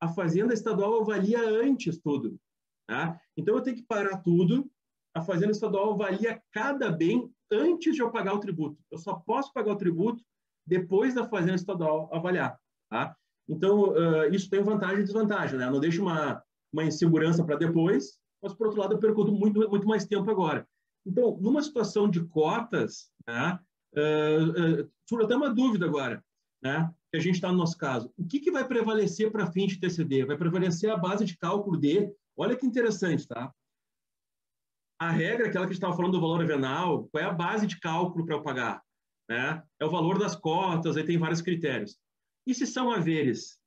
A Fazenda Estadual avalia antes tudo, tá? Então eu tenho que parar tudo. A Fazenda Estadual avalia cada bem antes de eu pagar o tributo. Eu só posso pagar o tributo depois da Fazenda Estadual avaliar, tá? Então, isso tem vantagem e desvantagem, né? Eu não deixo uma insegurança para depois, mas, por outro lado, eu perco muito mais tempo agora. Então, numa situação de cotas, né, surge até uma dúvida agora, né, que a gente está no nosso caso. O que vai prevalecer para fim de TCD? Vai prevalecer a base de cálculo de... Olha que interessante, tá? A regra, aquela que a gente estava falando do valor venal, qual é a base de cálculo para eu pagar? Né? É o valor das cotas, aí tem vários critérios. E se são haveres?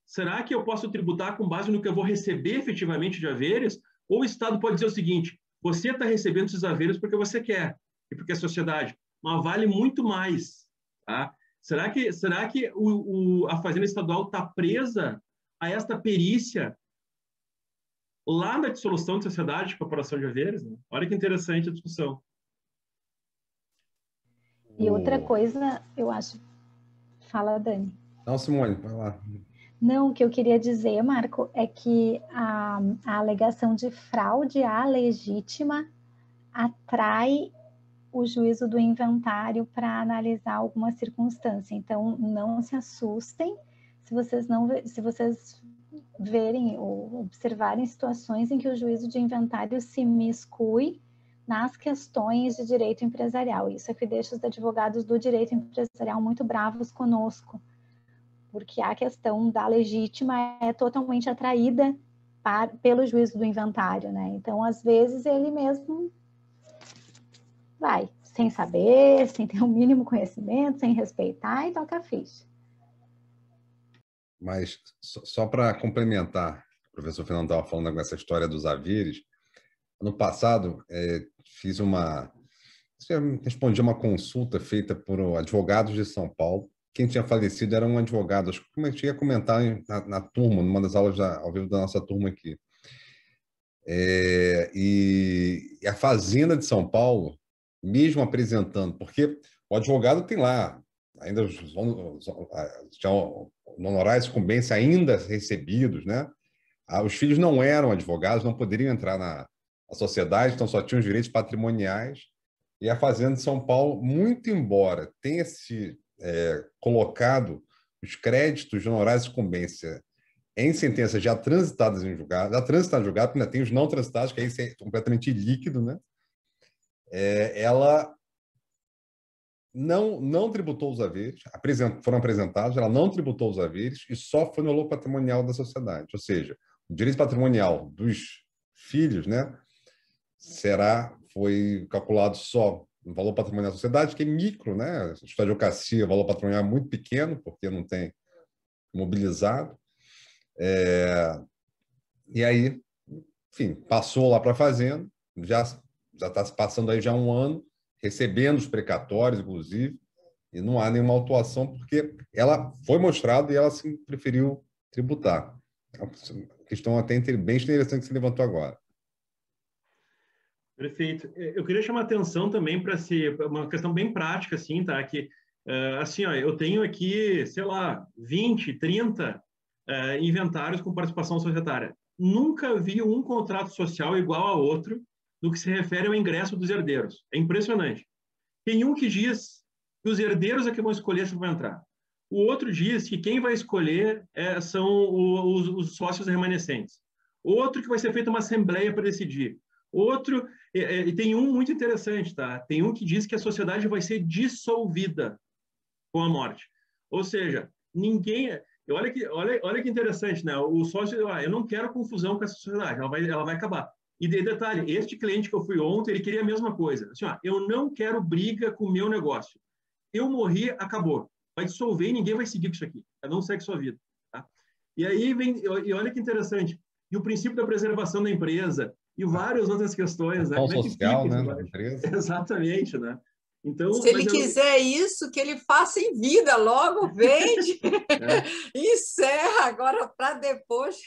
Será que eu posso tributar com base no que eu vou receber efetivamente de haveres? Ou o Estado pode dizer o seguinte, você está recebendo esses haveres porque você quer, e porque a sociedade, mas vale muito mais. Tá? Será que a Fazenda Estadual está presa a esta perícia lá na dissolução de sociedade de corporação de haveres? Né? Olha que interessante a discussão. E outra coisa, eu acho... Fala, Dani. Não, Simone, vai lá. Não, o que eu queria dizer, Marco, é que a alegação de fraude à legítima atrai o juízo do inventário para analisar alguma circunstância. Então, não se assustem se vocês verem ou observarem situações em que o juízo de inventário se imiscui nas questões de direito empresarial. Isso é que deixa os advogados do direito empresarial muito bravos conosco, porque a questão da legítima é totalmente atraída pelo juízo do inventário, né? Então, às vezes, ele mesmo vai, sem saber, sem ter o mínimo conhecimento, sem respeitar e toca a ficha. Mas, só para complementar, o professor Fernando estava falando com essa história dos haveres, ano passado, respondi uma consulta feita por advogados de São Paulo. Quem tinha falecido era um advogado, acho que como eu tinha que comentar na turma, numa das aulas ao vivo da nossa turma aqui. E a Fazenda de São Paulo, mesmo apresentando, porque o advogado tem lá, ainda os honorários de incumbência ainda recebidos, né? Os filhos não eram advogados, não poderiam entrar na sociedade, então só tinham os direitos patrimoniais. E a Fazenda de São Paulo, muito embora tenha se colocado os créditos de honorários de incumbência em sentenças já transitadas em julgado, já transitadas em julgado, porque ainda tem os não transitados, que aí é completamente ilíquido, né? Ela não tributou os haveres, foram apresentados, ela não tributou os haveres e só foi no valor patrimonial da sociedade. Ou seja, o direito patrimonial dos filhos, né, foi calculado só no valor patrimonial da sociedade, que é micro, né? A advocacia, o valor patrimonial é muito pequeno, porque não tem mobilizado. E aí, enfim, passou lá para a Fazenda, já já está se passando aí já 1 ano, recebendo os precatórios, inclusive, e não há nenhuma autuação, porque ela foi mostrada e ela sim preferiu tributar. É uma questão até bem interessante que se levantou agora. Perfeito. Eu queria chamar a atenção também para uma questão bem prática, assim, tá? Que, assim, ó, eu tenho aqui, sei lá, 20, 30 inventários com participação societária. Nunca vi um contrato social igual a outro no que se refere ao ingresso dos herdeiros. É impressionante. Tem um que diz que os herdeiros é que vão escolher se vão entrar. O outro diz que quem vai escolher são os sócios remanescentes. Outro que vai ser feita uma assembleia para decidir. Outro, e tem um muito interessante, tá? Tem um que diz que a sociedade vai ser dissolvida com a morte. Ou seja, ninguém... Olha que interessante, né? O sócio, eu não quero confusão com essa sociedade, ela vai acabar. E detalhe, este cliente que eu fui ontem, ele queria a mesma coisa. Assim, eu não quero briga com o meu negócio. Eu morri, acabou. Vai dissolver e ninguém vai seguir com isso aqui. Cada um segue sua vida. Tá? E aí vem... E olha que interessante. E o princípio da preservação da empresa e várias outras questões. Ação social, né, da empresa. Exatamente, né? Então, se ele quiser isso, que ele faça em vida, logo vende, encerra agora para depois.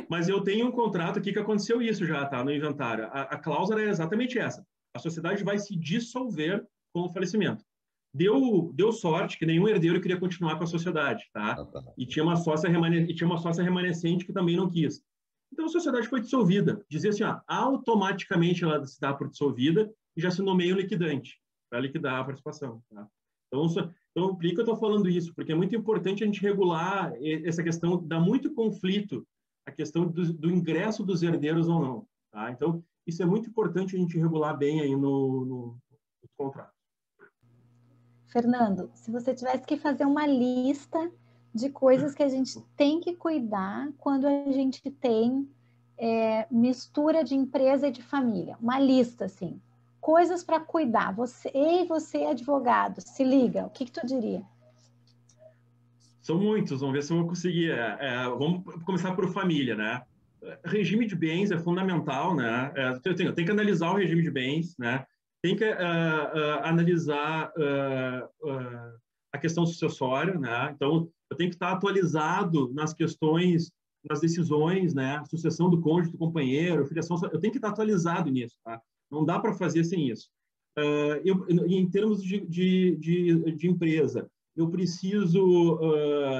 Mas eu tenho um contrato aqui que aconteceu isso já, tá? No inventário. A cláusula é exatamente essa. A sociedade vai se dissolver com o falecimento. Deu sorte que nenhum herdeiro queria continuar com a sociedade, tá? E tinha uma sócia remanescente que também não quis. Então a sociedade foi dissolvida. Dizia assim, automaticamente ela se dá por dissolvida e já se nomeia o liquidante para liquidar a participação. Tá? Então, por que eu estou falando isso? Porque é muito importante a gente regular essa questão, dá muito conflito a questão do ingresso dos herdeiros ou não. Tá? Então, isso é muito importante a gente regular bem aí no contrato. Fernando, se você tivesse que fazer uma lista de coisas que a gente tem que cuidar quando a gente tem mistura de empresa e de família, uma lista, assim, coisas para cuidar. Você, advogado, se liga, o que tu diria? São muitos, vamos ver se eu vou conseguir. Vamos começar por família, né? Regime de bens é fundamental, né? Tem que analisar o regime de bens, né? Tem que analisar a questão sucessória, né? Então, eu tenho que estar atualizado nas questões, nas decisões, né? Sucessão do cônjuge, do companheiro, filiação, eu tenho que estar atualizado nisso, tá? Não dá para fazer sem isso. Em termos de empresa, eu preciso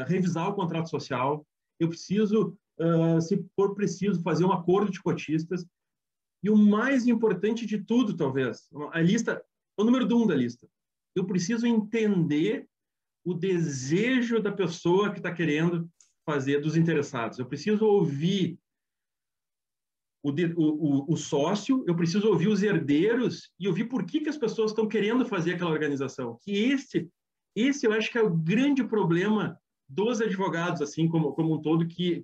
revisar o contrato social, eu preciso, se for preciso, fazer um acordo de cotistas, e o mais importante de tudo, talvez, a lista, o número 1 da lista, eu preciso entender o desejo da pessoa que está fazer, dos interessados. Eu preciso ouvir o sócio, eu preciso ouvir os herdeiros e ouvir por que as pessoas estão querendo fazer aquela organização. Que esse eu acho que é o grande problema dos advogados, assim como um todo, que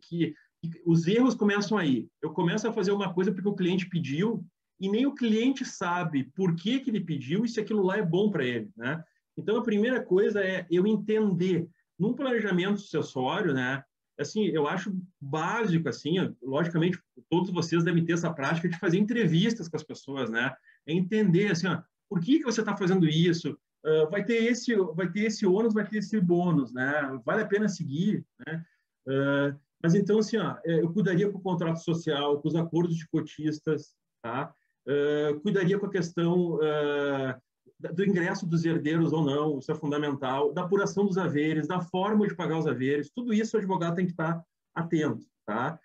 os erros começam aí. Eu começo a fazer uma coisa porque o cliente pediu e nem o cliente sabe por que ele pediu e se aquilo lá é bom para ele, né? Então, a primeira coisa é eu entender, num planejamento sucessório, né? Assim, eu acho básico, assim, logicamente, todos vocês devem ter essa prática de fazer entrevistas com as pessoas, né? É entender, assim, por que você está fazendo isso? Vai ter esse ônus, vai ter esse bônus, né? Vale a pena seguir, né? Mas então, assim, eu cuidaria com o contrato social, com os acordos de cotistas, tá? Cuidaria com a questão do ingresso dos herdeiros ou não, isso é fundamental, da apuração dos haveres, da forma de pagar os haveres, tudo isso o advogado tem que estar atento, tá?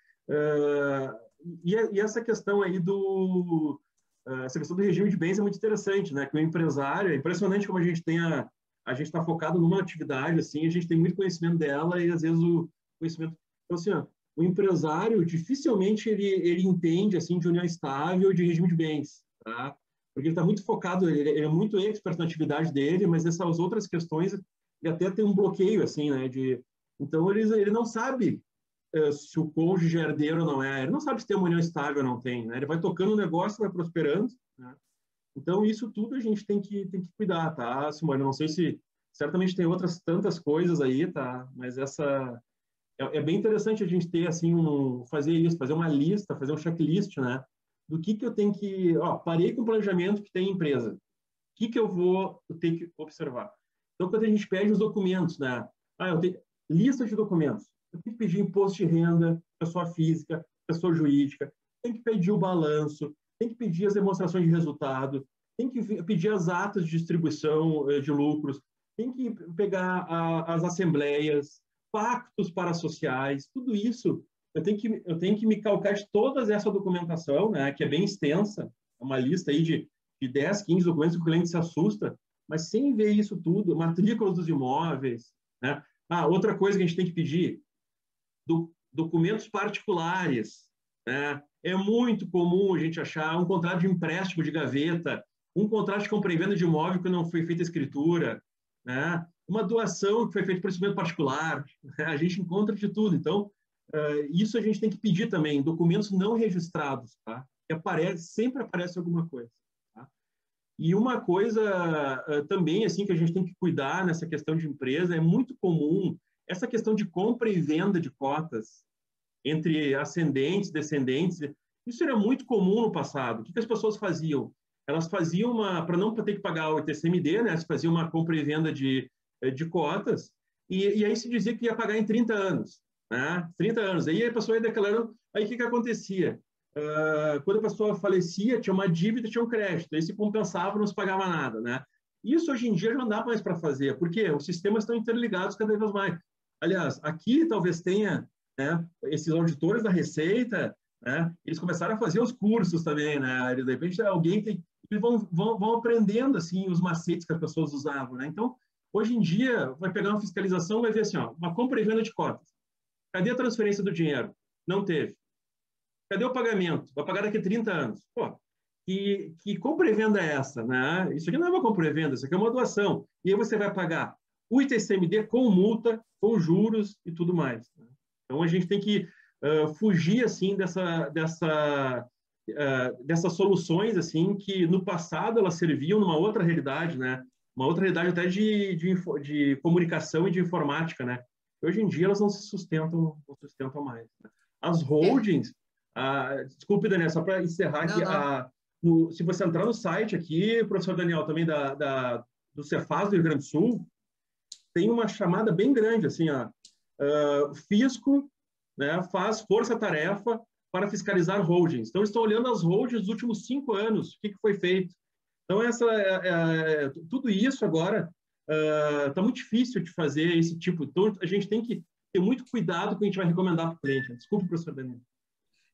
E essa questão aí essa questão do regime de bens é muito interessante, né? Que o empresário, é impressionante como a gente está focado numa atividade, assim, a gente tem muito conhecimento dela e às vezes o conhecimento... Então, assim, o empresário dificilmente ele entende, assim, de união estável de regime de bens, tá? Porque ele está muito focado, ele é muito expert na atividade dele, mas essas outras questões, ele até tem um bloqueio, assim, né? Então, ele não sabe se o cônjuge é herdeiro ou não é, ele não sabe se tem uma união estável ou não tem, né? Ele vai tocando o negócio, vai prosperando, né? Então, isso tudo a gente tem que cuidar, tá, Simone? Não sei se... Certamente tem outras tantas coisas aí, tá? Mas essa... É bem interessante a gente ter, assim, fazer isso, fazer uma lista, fazer um checklist, né? do que eu tenho que... parei com o planejamento que tem em empresa. O que eu vou ter que observar? Então, quando a gente pede os documentos, né? Eu tenho lista de documentos. Eu tenho que pedir imposto de renda, pessoa física, pessoa jurídica, tem que pedir o balanço, tem que pedir as demonstrações de resultado, tem que pedir as atas de distribuição de lucros, tem que pegar as assembleias, pactos parasociais, tudo isso eu tenho que me calcar de toda essa documentação, né, que é bem extensa, uma lista aí de 10, 15 documentos que o cliente se assusta, mas sem ver isso tudo, matrículas dos imóveis, né? Outra coisa que a gente tem que pedir, documentos particulares, né? É muito comum a gente achar um contrato de empréstimo de gaveta, um contrato de compra e venda de imóvel que não foi feita escritura, né? Uma doação que foi feita por instrumento particular, né? A gente encontra de tudo. Então, isso a gente tem que pedir também, documentos não registrados, tá? Que sempre aparece alguma coisa. Tá? E uma coisa também assim que a gente tem que cuidar nessa questão de empresa, é muito comum essa questão de compra e venda de cotas entre ascendentes, descendentes. Isso era muito comum no passado. O que as pessoas faziam? Elas faziam para não ter que pagar o ITCMD, né? Elas faziam uma compra e venda de cotas, e aí se dizia que ia pagar em 30 anos. Né? 30 anos. Aí a pessoa ia declarando. Aí o que acontecia? Quando a pessoa falecia, tinha uma dívida, tinha um crédito. Aí se compensava, não se pagava nada. Né? Isso hoje em dia já não dá mais para fazer, porque os sistemas estão interligados cada vez mais. Aliás, aqui talvez tenha, né, esses auditores da Receita, né, eles começaram a fazer os cursos também. Né? De repente, alguém tem. Eles vão aprendendo assim, os macetes que as pessoas usavam. Né? Então, hoje em dia, vai pegar uma fiscalização, vai ver assim, uma compra e venda de cotas. Cadê a transferência do dinheiro? Não teve. Cadê o pagamento? Vai pagar daqui a 30 anos. Pô, que compra e venda é essa? Né? Isso aqui não é uma compra e venda, isso aqui é uma doação. E aí você vai pagar o ITCMD com multa, com juros e tudo mais. Né? Então, a gente tem que fugir assim, dessas soluções assim, que no passado elas serviam numa outra realidade, né? Uma outra realidade até de comunicação e de informática, né? Hoje em dia elas não se sustentam mais. Né? As holdings, desculpe, Daniel, só para encerrar aqui, se você entrar no site aqui, professor Daniel, também do Cefaz do Rio Grande do Sul, tem uma chamada bem grande, assim, fisco, né, faz força-tarefa para fiscalizar holdings. Então, estão olhando as holdings dos últimos 5 anos, o que foi feito. Então, tudo isso agora está muito difícil de fazer esse tipo. Então, a gente tem que ter muito cuidado com o que a gente vai recomendar para o cliente. Desculpe, professor Daniel.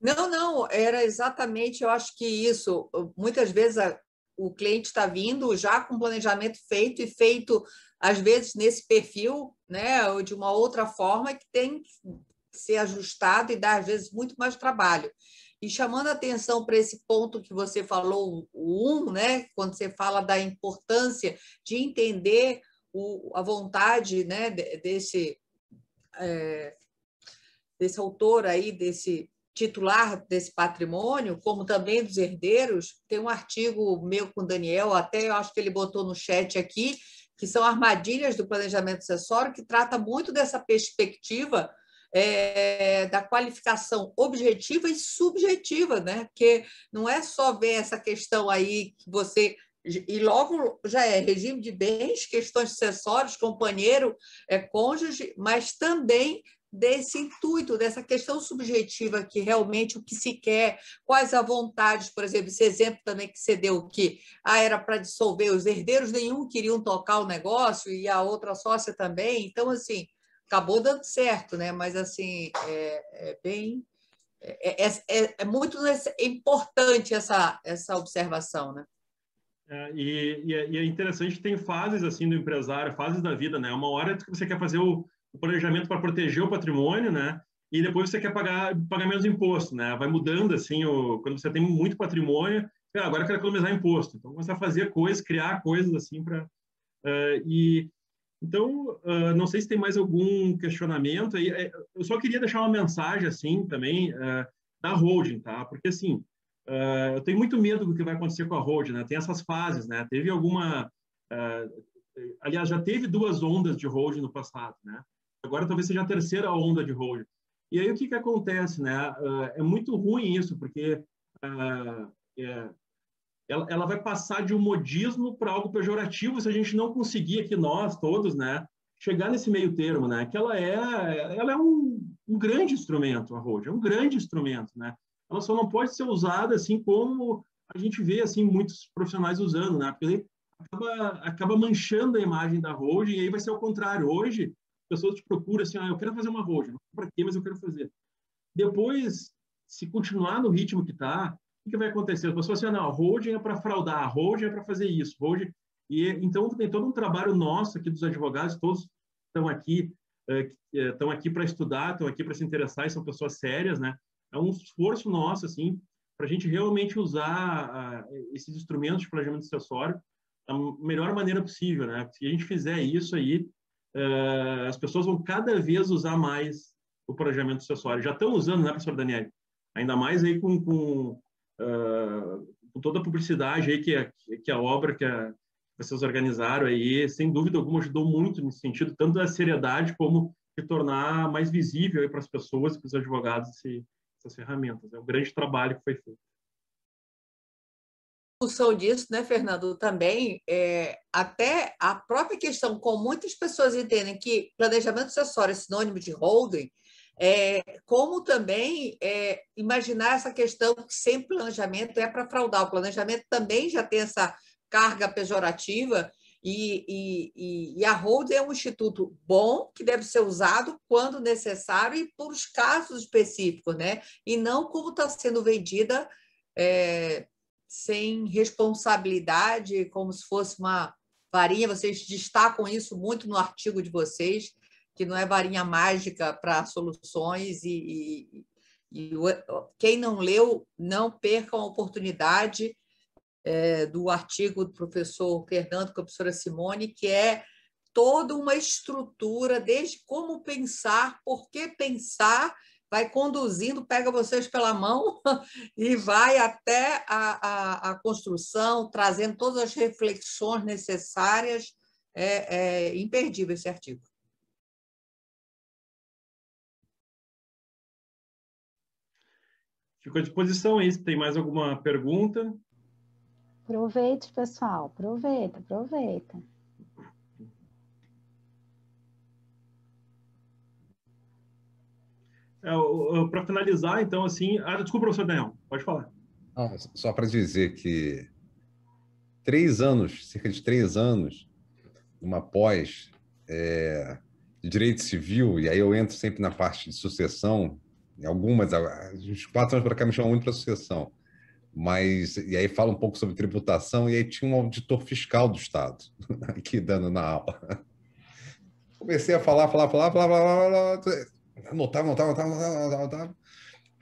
Não, era exatamente, eu acho que isso, muitas vezes o cliente está vindo já com planejamento feito e feito, às vezes, nesse perfil, né, ou de uma outra forma que tem que ser ajustado e dar, às vezes, muito mais trabalho. E chamando a atenção para esse ponto que você falou, né, quando você fala da importância de entender a vontade, né, desse autor aí, desse titular desse patrimônio, como também dos herdeiros. Tem um artigo meu com o Daniel, até eu acho que ele botou no chat aqui, que são armadilhas do planejamento sucessório, que trata muito dessa perspectiva da qualificação objetiva e subjetiva, né? Porque não é só ver essa questão aí que você... E logo já é regime de bens, questões sucessórias, companheiro, cônjuge, mas também desse intuito, dessa questão subjetiva, que realmente o que se quer, quais as vontades, por exemplo, esse exemplo também que você deu, que era para dissolver, os herdeiros nenhum queriam tocar o negócio e a outra sócia também, então, assim, acabou dando certo, né? Mas, assim, é muito importante essa observação, né? E é interessante que tem fases assim do empresário, fases da vida, né? Uma hora que você quer fazer o planejamento para proteger o patrimônio, né? E depois você quer pagar menos imposto, né? Vai mudando assim, quando você tem muito patrimônio, agora eu quero economizar imposto. Então começar a fazer coisas, criar coisas assim para então, não sei se tem mais algum questionamento aí. Eu só queria deixar uma mensagem assim também da holding, tá? Porque assim, eu tenho muito medo do que vai acontecer com a holding, né? Tem essas fases, né? Teve aliás, já teve 2 ondas de holding no passado, né? Agora talvez seja a 3ª onda de holding. E aí o que acontece, né? É muito ruim isso, porque ela vai passar de um modismo para algo pejorativo se a gente não conseguir aqui nós todos, né, chegar nesse meio termo, né, que ela é um grande instrumento, a road, é um grande instrumento, né, ela só não pode ser usada assim como a gente vê assim muitos profissionais usando, né, porque acaba manchando a imagem da road e aí vai ser o contrário. Hoje as pessoas te procuram assim, eu quero fazer uma road, não sei para quê, mas eu quero fazer. Depois, se continuar no ritmo que está, o que vai acontecer? As pessoas assim, não, a holding é para fraudar, a holding é para fazer isso, holding... E então tem todo um trabalho nosso aqui dos advogados, todos estão aqui para estudar, estão aqui para se interessar, e são pessoas sérias, né? É um esforço nosso assim para a gente realmente usar esses instrumentos de planejamento sucessório da melhor maneira possível, né? Se a gente fizer isso aí, as pessoas vão cada vez usar mais o planejamento sucessório. Já estão usando, né, professor Daniel? Ainda mais aí com toda a publicidade aí que a obra que vocês organizaram aí, sem dúvida alguma, ajudou muito nesse sentido, tanto da seriedade como de tornar mais visível para as pessoas e para os advogados essas ferramentas. É um grande trabalho que foi feito. Função disso, né, Fernando, também, até a própria questão, como muitas pessoas entendem que planejamento sucessório é sinônimo de holding, como também imaginar essa questão que sempre planejamento é para fraudar. O planejamento também já tem essa carga pejorativa e a holding é um instituto bom que deve ser usado quando necessário e por os casos específicos, né? E não como está sendo vendida sem responsabilidade, como se fosse uma varinha. Vocês destacam isso muito no artigo de vocês, que não é varinha mágica para soluções e quem não leu, não perca a oportunidade do artigo do professor Fernando com a professora Simone, que é toda uma estrutura, desde como pensar, por que pensar, vai conduzindo, pega vocês pela mão e vai até a construção, trazendo todas as reflexões necessárias. É imperdível esse artigo. Fico à disposição aí, se tem mais alguma pergunta. Aproveite, pessoal, aproveita. Para finalizar, então, assim... desculpa, professor Daniel, pode falar. Só para dizer que 3 anos, cerca de 3 anos, uma pós de direito civil, e aí eu entro sempre na parte de sucessão, em algumas, uns 4 anos para cá me chamam muito para sucessão, e aí fala um pouco sobre tributação, e aí tinha um auditor fiscal do Estado, aqui dando na aula. Comecei a falar, anotava.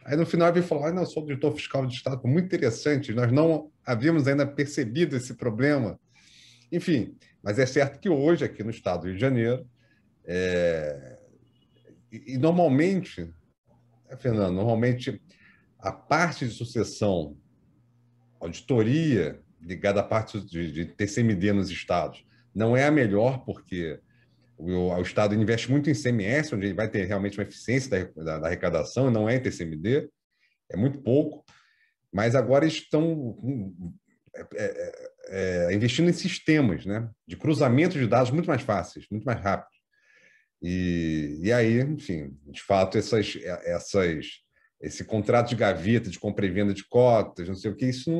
Aí no final ele falou, não, eu sou auditor fiscal do Estado, muito interessante, nós não havíamos ainda percebido esse problema. Enfim, mas é certo que hoje, aqui no Estado do Rio de Janeiro, e normalmente, Fernando, a parte de sucessão, auditoria ligada à parte de TCMD nos estados, não é a melhor, porque o Estado investe muito em CMS, onde ele vai ter realmente uma eficiência da arrecadação, não é em TCMD, é muito pouco, mas agora estão investindo em sistemas, né, de cruzamento de dados muito mais fáceis, muito mais rápidos. E aí, enfim, de fato, esse contrato de gaveta, de compra e venda de cotas, não sei o que, isso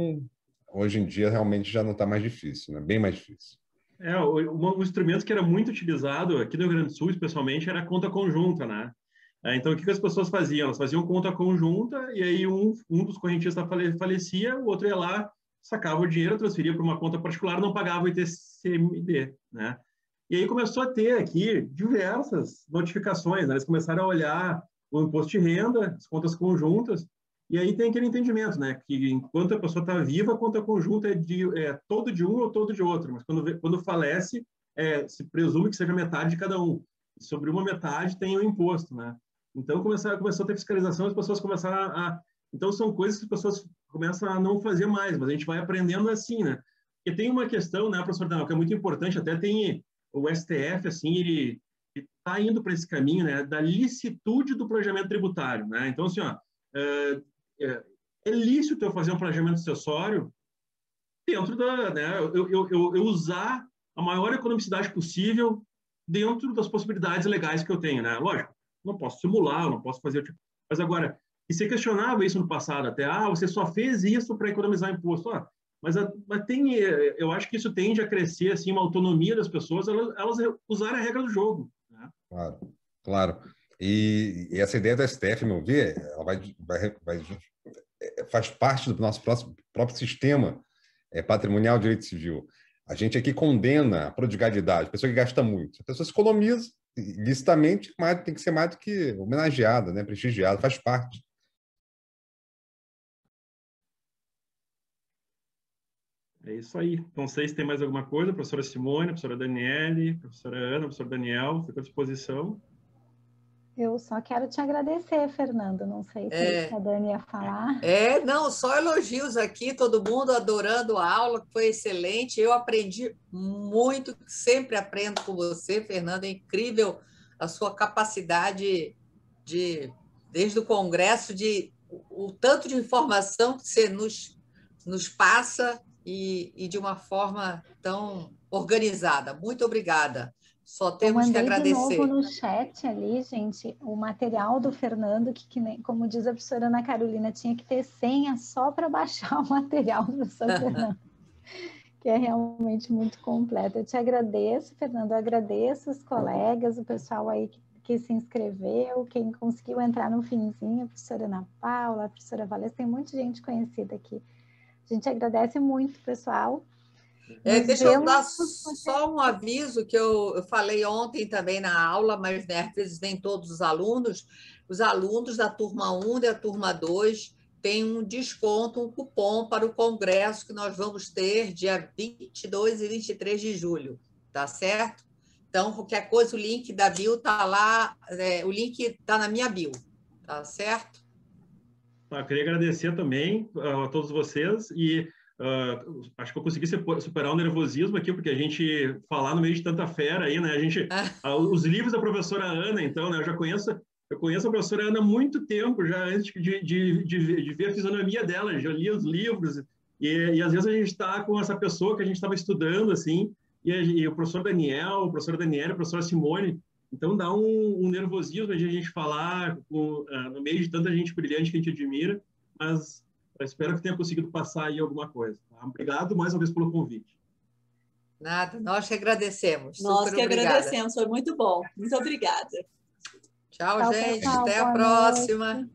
hoje em dia realmente já não está mais difícil, né? Bem mais difícil. Um instrumento que era muito utilizado aqui no Rio Grande do Sul, especialmente, era a conta conjunta, né? Então, o que as pessoas faziam? Elas faziam conta conjunta e aí um dos correntistas falecia, o outro ia lá, sacava o dinheiro, transferia para uma conta particular, não pagava o ITCMD, né? E aí começou a ter aqui diversas notificações, né? Eles começaram a olhar o imposto de renda, as contas conjuntas, e aí tem aquele entendimento, né? Que enquanto a pessoa está viva, a conta conjunta é todo de um ou todo de outro, mas quando falece, se presume que seja metade de cada um. E sobre uma metade tem o imposto, né? Então começou a ter fiscalização, as pessoas começaram Então são coisas que as pessoas começam a não fazer mais, mas a gente vai aprendendo assim, né? Porque tem uma questão, né, professor Daniel, que é muito importante, até tem o STF, assim, ele está indo para esse caminho, né, da licitude do planejamento tributário, né? Então, assim, é lícito eu fazer um planejamento sucessório dentro da, né, eu usar a maior economicidade possível dentro das possibilidades legais que eu tenho, né? Lógico, não posso simular, não posso fazer... Mas agora, e você questionava isso no passado até, você só fez isso para economizar imposto. Mas tem, eu acho que isso tende a crescer, assim, uma autonomia das pessoas, elas usarem a regra do jogo, né? Claro, claro. E essa ideia da STF, a meu ver, ela faz parte do nosso próprio sistema patrimonial de direito civil. A gente aqui condena a prodigalidade, a pessoa que gasta muito. A pessoa se economiza licitamente, mas tem que ser mais do que homenageada, né? Prestigiada, faz parte. É isso aí. Não sei se tem mais alguma coisa, professora Simone, professora Daniele, professora Ana, professor Daniel, fico à disposição. Eu só quero te agradecer, Fernando. Não sei se a Dani ia falar. Não, só elogios aqui, todo mundo adorando a aula, que foi excelente. Eu aprendi muito, sempre aprendo com você, Fernando. É incrível a sua capacidade desde o Congresso, o tanto de informação que você nos passa e de uma forma tão organizada. Muito obrigada. Só temos que agradecer. Eu mandei de novo no chat ali, gente, o material do Fernando, que como diz a professora Ana Carolina, tinha que ter senha só para baixar o material do professor Fernando, que é realmente muito completo. Eu te agradeço, Fernando, eu agradeço os colegas, o pessoal aí que se inscreveu, quem conseguiu entrar no finzinho, a professora Ana Paula, a professora Valesca, tem muita gente conhecida aqui. A gente agradece muito, pessoal. Deixa eu dar só um aviso que eu falei ontem também na aula, mas né, às vezes nem todos os alunos da turma 1 e da turma 2 têm um desconto, um cupom para o congresso que nós vamos ter dia 22 e 23 de julho, tá certo? Então, qualquer coisa, o link da bio está lá, o link está na minha bio, tá certo? Eu queria agradecer também a todos vocês e acho que eu consegui superar o nervosismo aqui, porque a gente falar no meio de tanta fera aí, né? Os livros da professora Ana, então, né? Eu conheço a professora Ana há muito tempo, já antes de ver a fisionomia dela, já li os livros, e às vezes a gente está com essa pessoa que a gente estava estudando, assim, e o professor Daniel, a professora Daniela, a professora Simone, então dá um nervosismo de a gente falar no meio de tanta gente brilhante que a gente admira, mas eu espero que tenha conseguido passar aí alguma coisa. Tá? Obrigado mais uma vez pelo convite. Nada, nós que agradecemos. Nós que agradecemos, foi muito bom. Muito obrigada. Tchau, gente. Pessoal, até a próxima. Noite.